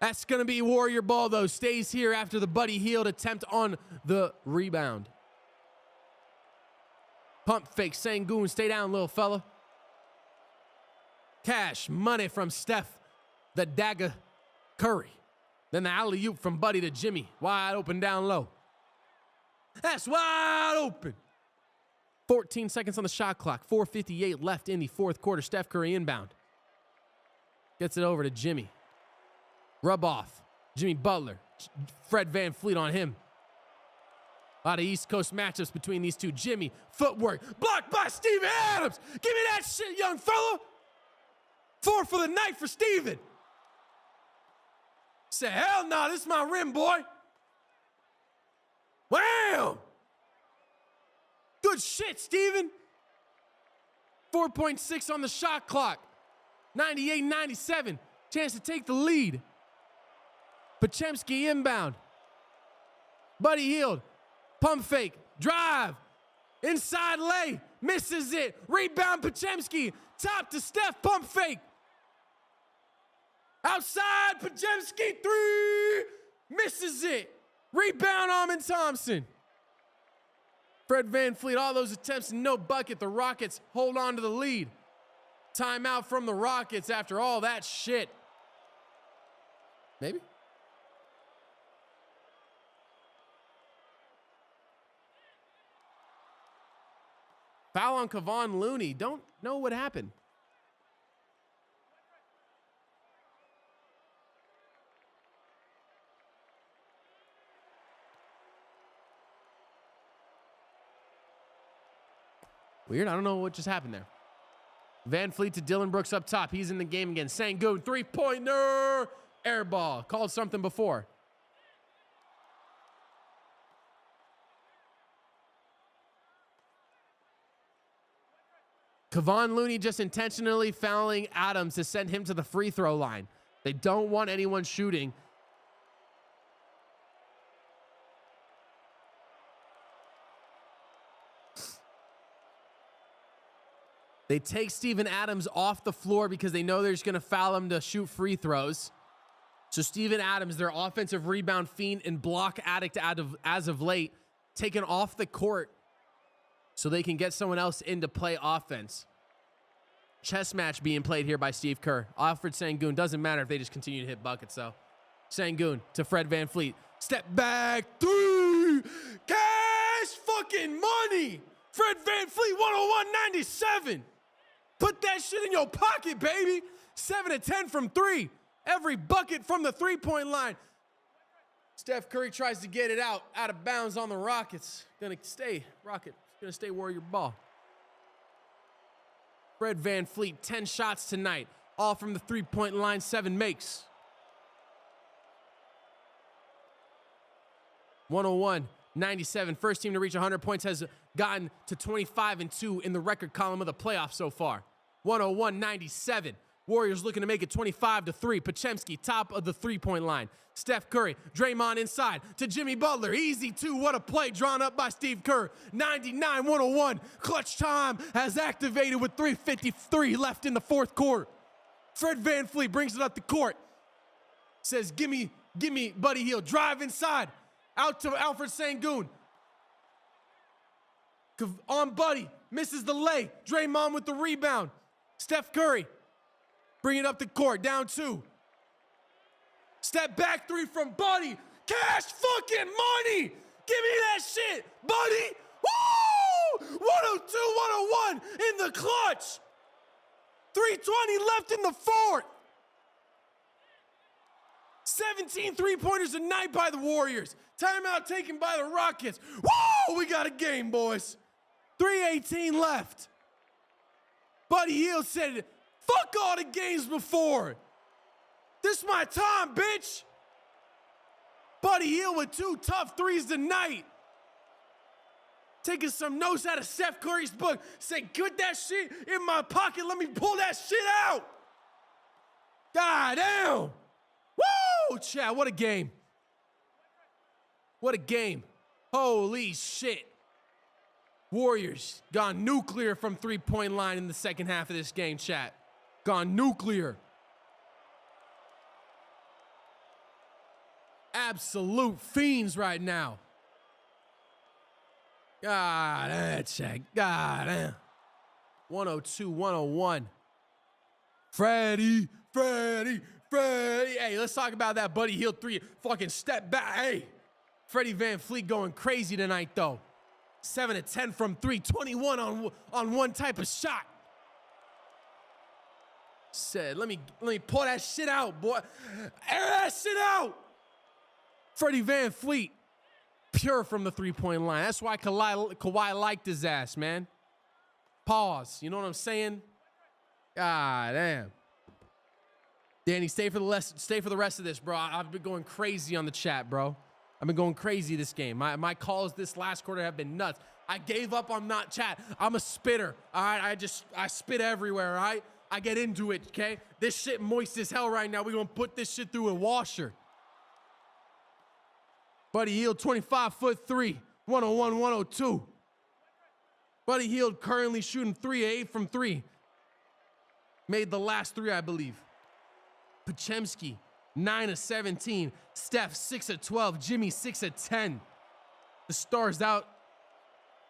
That's going to be Warrior ball, though. Stays here after the Buddy Hield attempt on the rebound. Pump fake. Sengun, stay down, little fella. Cash, money from Steph. The dagger, Curry. Then the alley-oop from Buddy to Jimmy. Wide open down low. That's wide open. 14 seconds on the shot clock. 4:58 left in the fourth quarter. Steph Curry inbound. Gets it over to Jimmy. Rub off. Jimmy Butler. Fred VanVleet on him. A lot of East Coast matchups between these two. Jimmy, footwork. Blocked by Steven Adams. Give me that shit, young fella. 4 for the night for Steven. Say, hell no, this is my rim, boy. Wham! Good shit, Steven. 4.6 on the shot clock. 98-97. Chance to take the lead. Podziemski inbound. Buddy Hield. Pump fake. Drive. Inside lay. Misses it. Rebound Podziemski. Top to Steph. Pump fake. Outside. Podziemski. 3. Misses it. Rebound Amin Thompson. Fred VanVleet. All those attempts and no bucket. The Rockets hold on to the lead. Timeout from the Rockets after all that shit. Maybe? Foul on Kevon Looney. Don't know what happened. Weird. I don't know what just happened there. VanVleet to Dylan Brooks up top. He's in the game again. Sengun, three-pointer. Air ball. Called something before. Kevon Looney just intentionally fouling Adams to send him to the free throw line. They don't want anyone shooting. They take Steven Adams off the floor because they know they're just going to foul him to shoot free throws. So Steven Adams, their offensive rebound fiend and block addict as of late, taken off the court so they can get someone else in to play offense. Chess match being played here by Steve Kerr. Alfred Sengun. Doesn't matter if they just continue to hit buckets, though. Sengun to Fred VanVleet. Step back. 3. Cash fucking money. Fred VanVleet, 101-97. Put that shit in your pocket, baby. 7 of 10 from 3. Every bucket from the three-point line. Steph Curry tries to get it out of bounds on the Rockets. Gonna stay Warrior ball. Fred VanVleet, 10 shots tonight. All from the three-point line, 7 makes. 101-97. First team to reach 100 points has gotten to 25-2 in the record column of the playoffs so far. 101-97. Warriors looking to make it 25-3. Podziemski, top of the three-point line. Steph Curry, Draymond inside to Jimmy Butler. Easy 2. What a play drawn up by Steve Kerr. 99-101. Clutch time has activated with 3:53 left in the fourth quarter. Fred VanVleet brings it up the court. Says, give me Buddy Hield. Drive inside. Out to Alfred Sengun. On Buddy. Misses the lay. Draymond with the rebound. Steph Curry. Bring it up the court. Down 2. Step back 3 from Buddy. Cash fucking money. Give me that shit, Buddy. Woo! 102-101 in the clutch. 3:20 left in the fourth. 17 three-pointers a night by the Warriors. Timeout taken by the Rockets. Woo! We got a game, boys. 3:18 left. Buddy Hield said, fuck all the games before. This is my time, bitch. Buddy Hield with 2 tough threes tonight. Taking some notes out of Steph Curry's book. Say, get that shit in my pocket. Let me pull that shit out. God damn. Woo, Chad, what a game. What a game. Holy shit. Warriors gone nuclear from three-point line in the second half of this game, chat. Gone nuclear. Absolute fiends right now. God damn, chat. God damn. 102, 101. Freddie. Hey, let's talk about that Buddy Hield 3. Fucking step back. Hey. Freddie VanVleet going crazy tonight, though. 7 of 10 from 3, 21 on one type of shot. Said, let me pull that shit out, boy. Air that shit out. Freddie VanVleet, pure from the three-point line. That's why Kawhi liked his ass, man. Pause. You know what I'm saying? God damn. Danny, stay for the rest of this, bro. I've been going crazy on the chat, bro. I've been going crazy this game. My calls this last quarter have been nuts. I gave up on not chat. I'm a spitter, all right? I spit everywhere, all right? I get into it, okay? This shit moist as hell right now. We're going to put this shit through a washer. Buddy Hield, 25'3", 101, 102. Buddy Hield currently shooting 3 of 8 from 3. Made the last 3, I believe. Podziemski, 9 of 17. Steph, 6 of 12. Jimmy, 6 of 10. The Stars out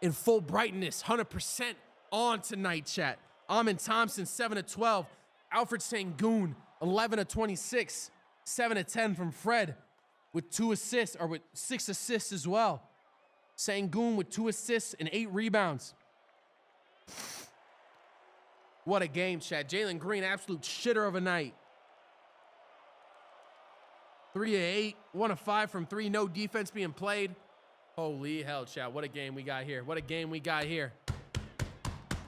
in full brightness, 100% on tonight, chat. Amin Thompson, 7 of 12. Alfred Sengun, 11 of 26. 7 of 10 from Fred with 2 assists, or with 6 assists as well. Sengun with 2 assists and 8 rebounds. What a game, chat. Jalen Green, absolute shitter of a night. 3 of 8, 1 of 5 from 3, no defense being played. Holy hell, chat. What a game we got here. What a game we got here.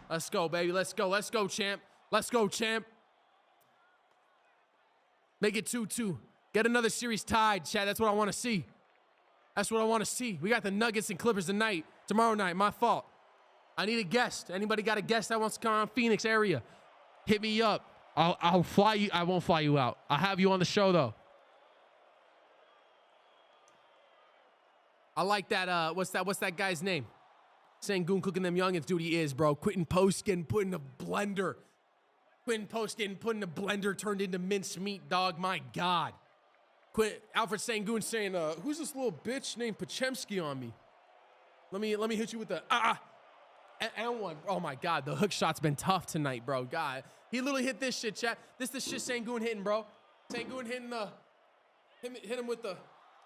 Let's go, baby. Let's go. Let's go, champ. Let's go, champ. Make it 2-2. Get another series tied, chat. That's what I want to see. That's what I want to see. We got the Nuggets and Clippers tonight. Tomorrow night. My fault. I need a guest. Anybody got a guest that wants to come on Phoenix area? Hit me up. I'll fly you. I won't fly you out. I'll have you on the show, though. I like that. What's that guy's name? Sengun cooking them youngins. Dude, he is, bro. Quentin Post getting put in a blender. Quentin Post getting put in a blender, turned into mincemeat, dog. My God. Alfred Sengun saying, who's this little bitch named Podziemski on me? Let me hit you with the and one. Oh my God, the hook shot's been tough tonight, bro. God, he literally hit this shit, chat. This the shit Sengun hitting, bro. Sengun hitting the hit him with the.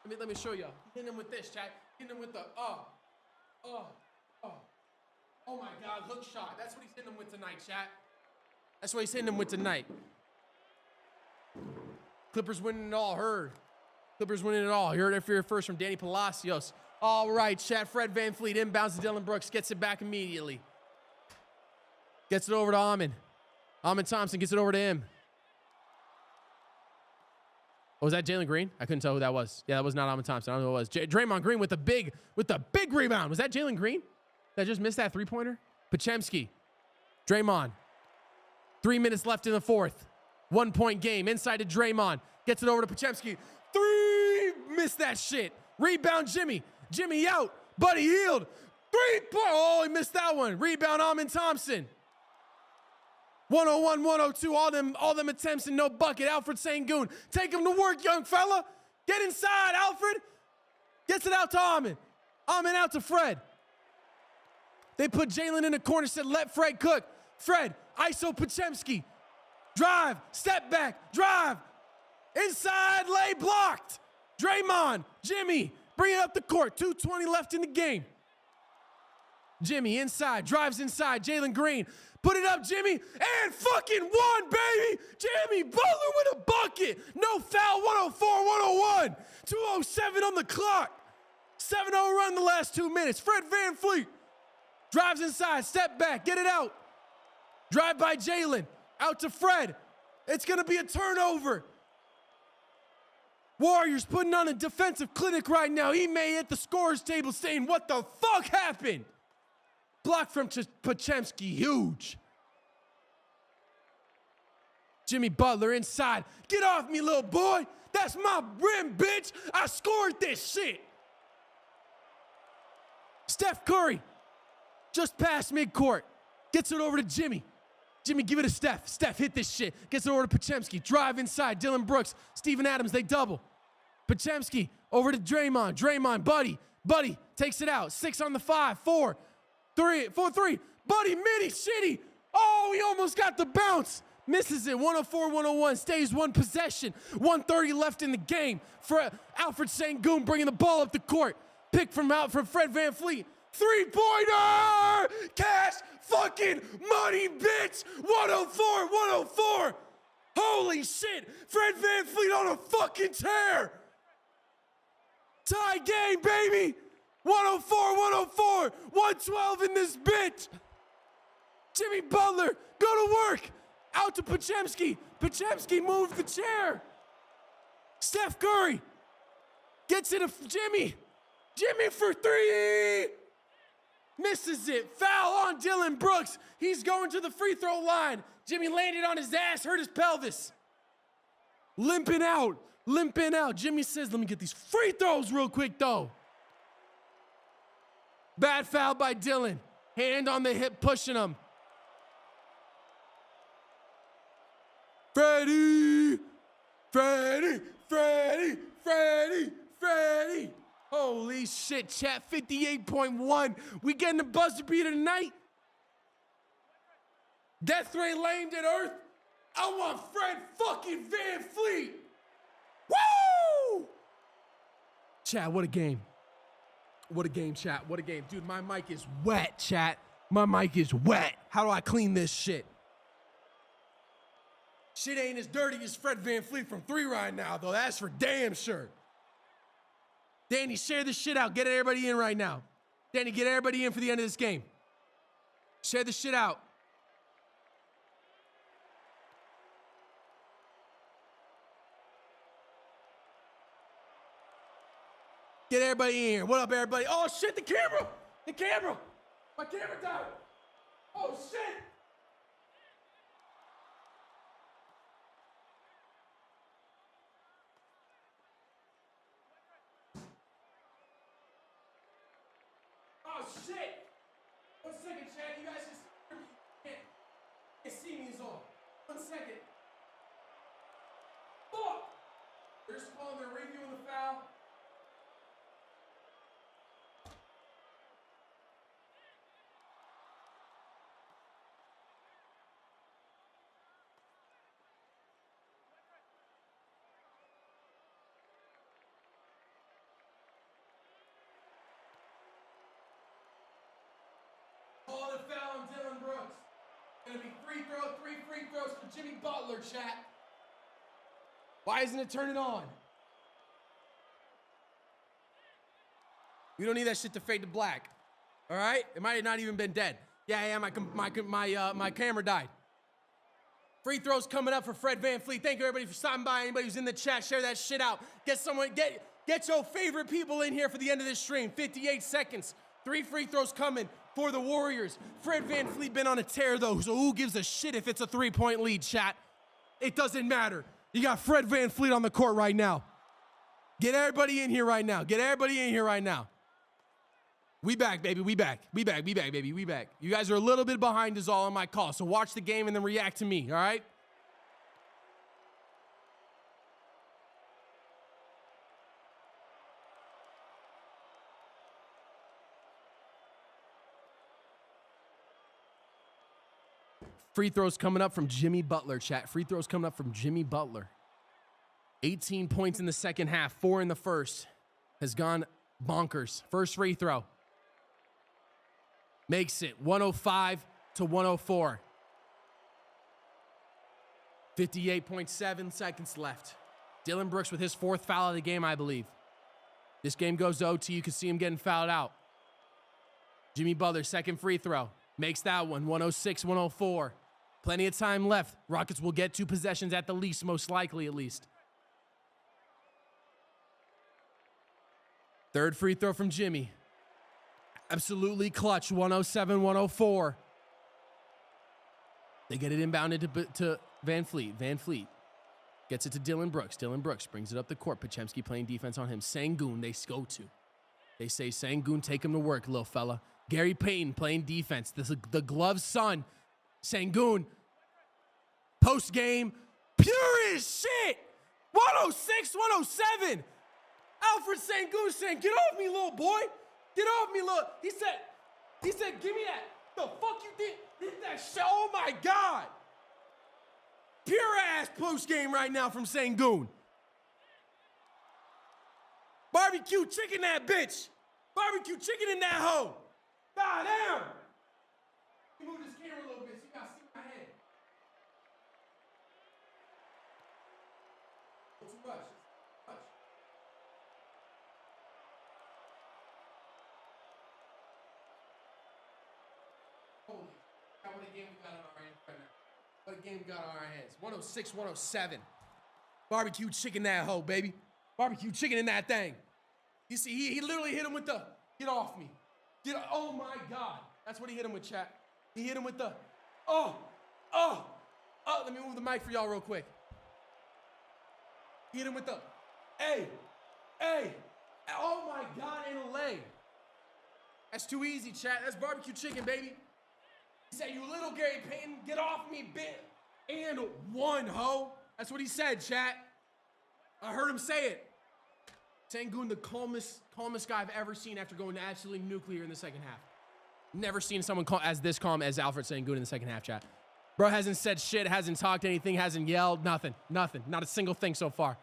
Let me show y'all. Hit him with this, chat. Hit him with the oh my God, hook shot. That's what he's hitting him with tonight, chat. That's what he's hitting him with tonight. Clippers winning it all. Heard. Clippers winning it all. You heard it here first from Danny Palacios. All right, chat. Fred VanVleet inbounds to Dylan Brooks. Gets it back immediately. Gets it over to Amin. Amin Thompson gets it over to him. Oh, was that Jalen Green? I couldn't tell who that was. Yeah, that was not Amin Thompson. I don't know who it was. Draymond Green with the big rebound. Was that Jalen Green that just missed that three-pointer? Podziemski. Draymond. 3 minutes left in the fourth. 1 point game. Inside to Draymond. Gets it over to Podziemski. 3. Missed that shit. Rebound Jimmy. Jimmy out. Buddy Hield. 3-point. Oh, he missed that one. Rebound Amin Thompson. 101, 102. All them attempts and no bucket. Alfred Sengun. Take him to work, young fella. Get inside, Alfred. Gets it out to Amin. Amin out to Fred. They put Jalen in the corner, said, let Fred cook. Fred, ISO Podziemski. Drive, step back, drive. Inside, lay blocked. Draymond, Jimmy, bring it up the court. 2:20 left in the game. Jimmy inside, drives inside. Jalen Green, put it up, Jimmy, and fucking one, baby. Jimmy Butler with a bucket. No foul, 104, 101. 2:07 on the clock. 7-0 run the last 2 minutes. Fred VanVleet drives inside, step back, get it out. Drive by Jalen, out to Fred. It's going to be a turnover. Warriors putting on a defensive clinic right now. Ime at the scorer's table saying, what the fuck happened? Block from Podziemski, huge. Jimmy Butler inside. Get off me, little boy. That's my rim, bitch. I scored this shit. Steph Curry, just past midcourt. Gets it over to Jimmy. Jimmy, give it to Steph. Steph, hit this shit. Gets it over to Podziemski. Drive inside. Dylan Brooks. Steven Adams, they double. Podziemski over to Draymond. Draymond, Buddy takes it out. 6 on the 5. 4, 3. Buddy, mini shitty. Oh, he almost got the bounce. Misses it. 104-101. Stays one possession. 1:30 left in the game. Alfred Sengun bringing the ball up the court. Pick from Fred VanVleet. 3-pointer! Cash fucking money, bitch! 104-104! Holy shit! Fred VanVleet on a fucking tear! Tie game, baby! 104-104! 112 in this bitch! Jimmy Butler, go to work! Out to Podziemski! Podziemski moved the chair! Steph Curry gets it to Jimmy! Jimmy for 3! Misses it. Foul on Dylan Brooks. He's going to the free throw line. Jimmy landed on his ass, hurt his pelvis. Limping out. Jimmy says, let me get these free throws real quick, though. Bad foul by Dylan. Hand on the hip, pushing him. Freddie. Holy shit, chat, 58.1. We getting the buzzer beater tonight? Death Ray lamed at Earth. I want Fred fucking VanVleet. Woo! Chat, what a game. What a game, chat. What a game. Dude, my mic is wet, chat. My mic is wet. How do I clean this shit? Shit ain't as dirty as Fred VanVleet from 3 right now, though. That's for damn sure. Danny, share this shit out. Get everybody in right now. Danny, get everybody in for the end of this game. Share this shit out. Get everybody in here. What up, everybody? Oh, shit, the camera. My camera died. Oh, shit. Oh, shit! 1 second, chat. You guys just can't see me is all. 1 second. Fuck! They're just calling, they're reviewing the foul. Call the foul on Dylan Brooks. Gonna be 3 free throws for Jimmy Butler, chat. Why isn't it turning on? We don't need that shit to fade to black. All right? It might have not even been dead. Yeah, my camera died. Free throws coming up for Fred VanVleet. Thank you everybody for stopping by. Anybody who's in the chat, share that shit out. Get your favorite people in here for the end of this stream. 58 seconds. 3 free throws coming for the Warriors. Fred VanVleet been on a tear though, so who gives a shit if it's a 3-point lead, chat? It doesn't matter. You got Fred VanVleet on the court right now. Get everybody in here right now. We back, baby. We back, baby. We back. You guys are a little bit behind is all on my call, so watch the game and then react to me, all right? Free throws coming up from Jimmy Butler, chat. Free throws coming up from Jimmy Butler. 18 points in the second half, 4 in the first. Has gone bonkers. First free throw. Makes it 105-104. 58.7 seconds left. Dylan Brooks with his 4th foul of the game, I believe. This game goes to OT. You can see him getting fouled out. Jimmy Butler, 2nd free throw. Makes that one, 106-104. Plenty of time left. Rockets will get 2 possessions at the least, most likely at least. Third free throw from Jimmy. Absolutely clutch. 107-104. They get it inbounded to Van Fleet. Van Fleet gets it to Dylan Brooks. Dylan Brooks brings it up the court. Pochemski playing defense on him. Sengun, they go to. They say, Sengun, take him to work, little fella. Gary Payton playing defense. The gloved son. Sengun, post game, pure as shit. 106-107. Alfred Sengun saying, get off me, little boy. Get off me, little. He said, give me that. The fuck you did? Hit that shit. Oh my God. Pure ass post game right now from Sengun. Barbecue chicken that bitch. Barbecue chicken in that hoe. God damn. Let me move this camera a little bit so you guys see my head. Too much. Holy, what a game we got on our hands right now. What a game we got on our hands. 106-107. Barbecue chicken that hoe, baby. Barbecue chicken in that thing. You see, he literally hit him with the, get off me. Oh my God. That's what he hit him with, chat. He hit him with the, oh. Let me move the mic for y'all real quick. He hit him with the, hey. Oh my God, in a leg. That's too easy, chat. That's barbecue chicken, baby. He said, you little Gary Payton, get off me, bitch. And one, ho. That's what he said, chat. I heard him say it. Sengun, the calmest guy I've ever seen after going absolutely nuclear in the second half. Never seen someone as this calm as Alfred Sengun in the second half, chat. Bro hasn't said shit, hasn't talked anything, hasn't yelled, nothing. Not a single thing so far.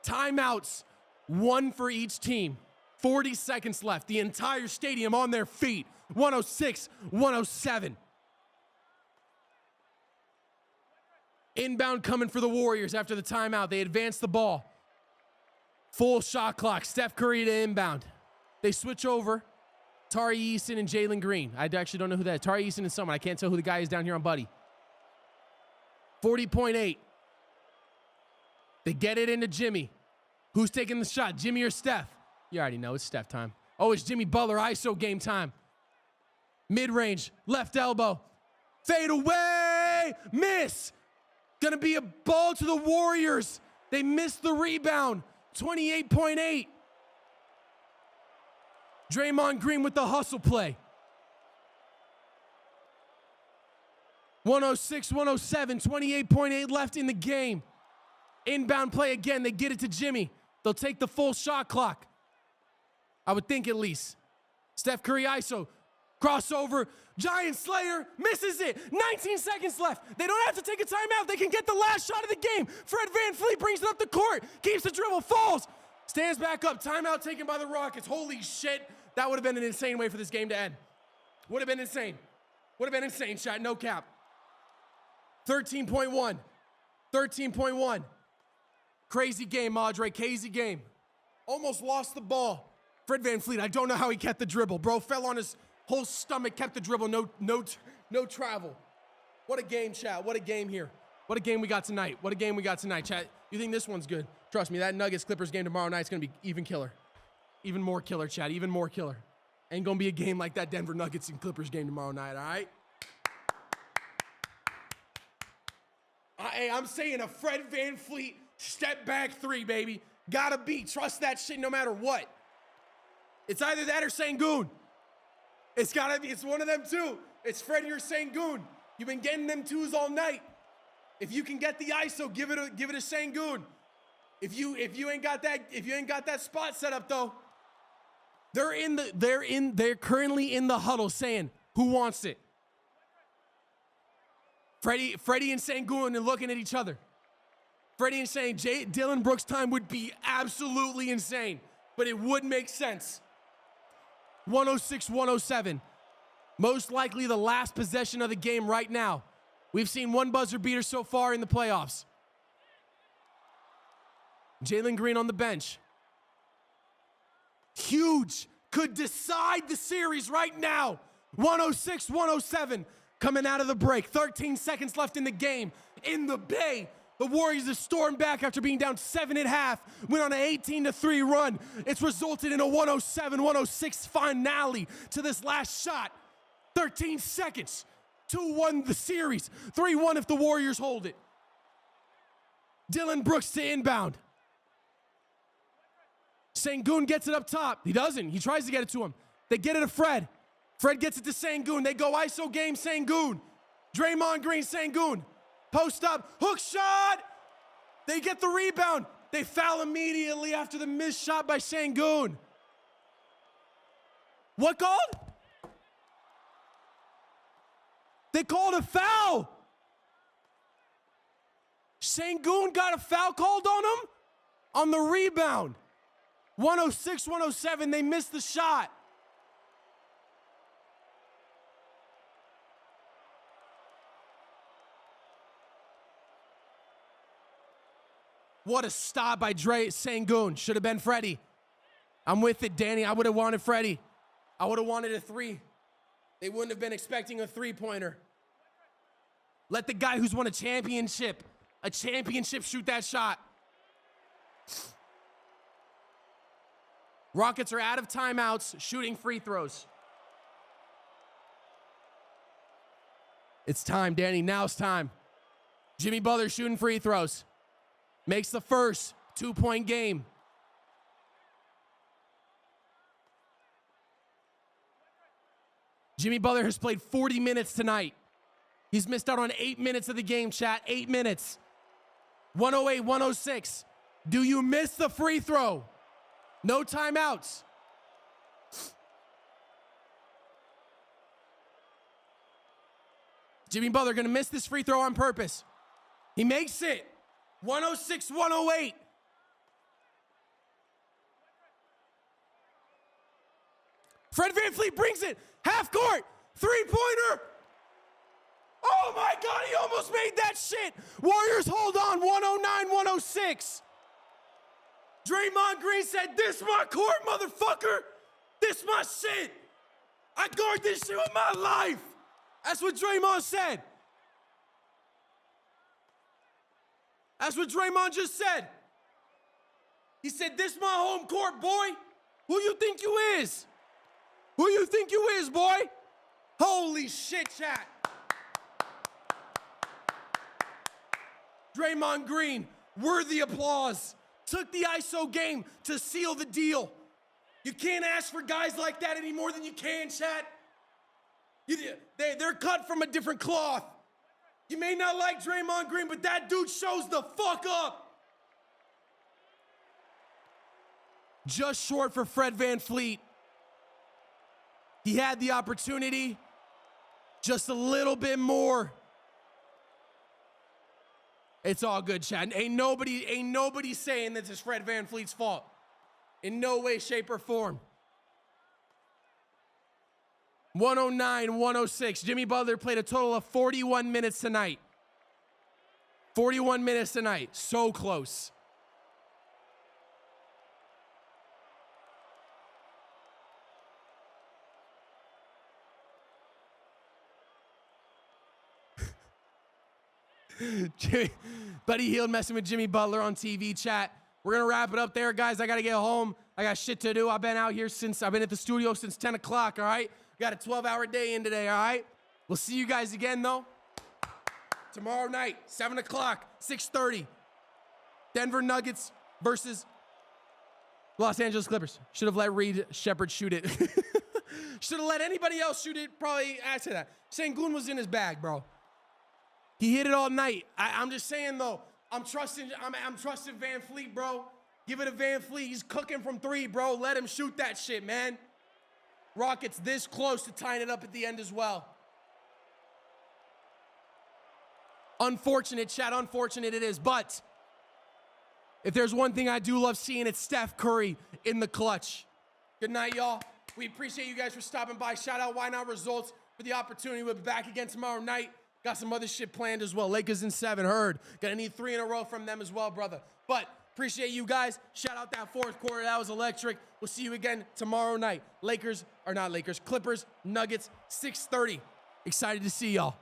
Timeouts, one for each team. 40 seconds left. The entire stadium on their feet. 106-107. Inbound coming for the Warriors after the timeout. They advance the ball. Full shot clock. Steph Curry to inbound. They switch over. Tari Eason and Jalen Green. I actually don't know who that is. Tari Eason is someone. I can't tell who the guy is down here on Buddy. 40.8. They get it into Jimmy. Who's taking the shot? Jimmy or Steph? You already know. It's Steph time. Oh, it's Jimmy Butler. ISO game time. Mid-range. Left elbow. Fade away. Miss. Gonna be a ball to the Warriors. They missed the rebound. 28.8. Draymond Green with the hustle play. 106-107, 28.8 left in the game. Inbound play again. They get it to Jimmy. They'll take the full shot clock. I would think at least. Steph Curry ISO. Crossover. Giant Slayer misses it. 19 seconds left. They don't have to take a timeout. They can get the last shot of the game. Fred VanVleet brings it up the court. Keeps the dribble. Falls. Stands back up. Timeout taken by the Rockets. Holy shit. That would have been an insane way for this game to end. Would have been insane. Would have been insane, chat. No cap. 13.1. 13.1. Crazy game, Madre. Crazy game. Almost lost the ball. Fred VanVleet, I don't know how he kept the dribble. Bro fell on his whole stomach, kept the dribble. No travel. What a game, chat. What a game here. What a game we got tonight. What a game we got tonight, chat. You think this one's good? Trust me, that Nuggets-Clippers game tomorrow night is going to be even killer. Even more killer, chat. Even more killer. Ain't going to be a game like that Denver Nuggets and Clippers game tomorrow night, all right? Hey, I'm saying a Fred VanVleet step back three, baby. Gotta be. Trust that shit no matter what. It's either that or Sengun. It's gotta be. It's one of them two. It's Fred or Sengun. You've been getting them twos all night. If you can get the ISO, give it a Sengun. If you ain't got that spot set up though, they're currently in the huddle saying, who wants it? Freddie and Sengun are looking at each other. Freddie and saying Dylan Brooks' time would be absolutely insane, but it would make sense. 106-107. Most likely the last possession of the game right now. We've seen one buzzer beater so far in the playoffs. Jalen Green on the bench. Huge. Could decide the series right now. 106-107. Coming out of the break. 13 seconds left in the game. In the Bay. The Warriors have stormed back after being down 7 at half, went on an 18-3 run. It's resulted in a 107-106 finale to this last shot. 13 seconds. 2-1 the series. 3-1 if the Warriors hold it. Dylan Brooks to inbound. Sengun gets it up top. He doesn't. He tries to get it to him. They get it to Fred. Fred gets it to Sengun. They go ISO game Sengun. Draymond Green, Sengun. Post up, hook shot. They get the rebound. They foul immediately after the missed shot by Sengun. What called? They called a foul. Sengun got a foul called on him on the rebound. 106-107, they missed the shot. What a stop by Sengun. Should have been Freddie. I'm with it, Danny. I would have wanted Freddie. I would have wanted a three. They wouldn't have been expecting a three-pointer. Let the guy who's won a championship shoot that shot. Rockets are out of timeouts, shooting free throws. It's time, Danny. Now it's time. Jimmy Butler shooting free throws. Makes the first 2-point game. Jimmy Butler has played 40 minutes tonight. He's missed out on 8 minutes of the game, chat. 8 minutes. 108-106. Do you miss the free throw? No timeouts. Jimmy Butler gonna miss this free throw on purpose. He makes it. 106-108. Fred VanVleet brings it. Half court. Three-pointer. Oh my God, he almost made that shit. Warriors hold on, 109-106. Draymond Green said, "This my court, motherfucker. This my shit. I guard this shit with my life." That's what Draymond said. That's what Draymond just said. He said, "This my home court, boy. Who you think you is? Who you think you is, boy?" Holy shit, chat. Draymond Green, worthy applause. Took the ISO game to seal the deal. You can't ask for guys like that any more than you can, chat. They're cut from a different cloth. You may not like Draymond Green, but that dude shows the fuck up. Just short for Fred VanVleet. He had the opportunity, just a little bit more. It's all good, chat. Ain't nobody saying this is Fred VanVleet's fault. In no way, shape, or form. 109-106. Jimmy Butler played a total of 41 minutes tonight. 41 minutes tonight. So close. Buddy Hield messing with Jimmy Butler on TV, chat. We're going to wrap it up there, guys. I got to get home. I got shit to do. I've been at the studio since 10 o'clock, all right? Got a 12-hour day in today, all right? We'll see you guys again, though. Tomorrow night, 7 o'clock, 6:30. Denver Nuggets versus Los Angeles Clippers. Should have let Reed Shepard shoot it. Should have let anybody else shoot it. Probably after that. Sengun was in his bag, bro. He hit it all night. I'm just saying, though, I'm trusting VanVleet, bro. Give it to VanVleet. He's cooking from three, bro. Let him shoot that shit, man. Rockets this close to tying it up at the end as well. Unfortunate, chat. Unfortunate it is. But if there's one thing I do love seeing, it's Steph Curry in the clutch. Good night, y'all. We appreciate you guys for stopping by. Shout out Why Not Results for the opportunity. We'll be back again tomorrow night. Got some other shit planned as well. Lakers in 7, heard. Gonna need 3 in a row from them as well, brother. But appreciate you guys. Shout out that fourth quarter. That was electric. We'll see you again tomorrow night. Clippers, Nuggets, 6:30. Excited to see y'all.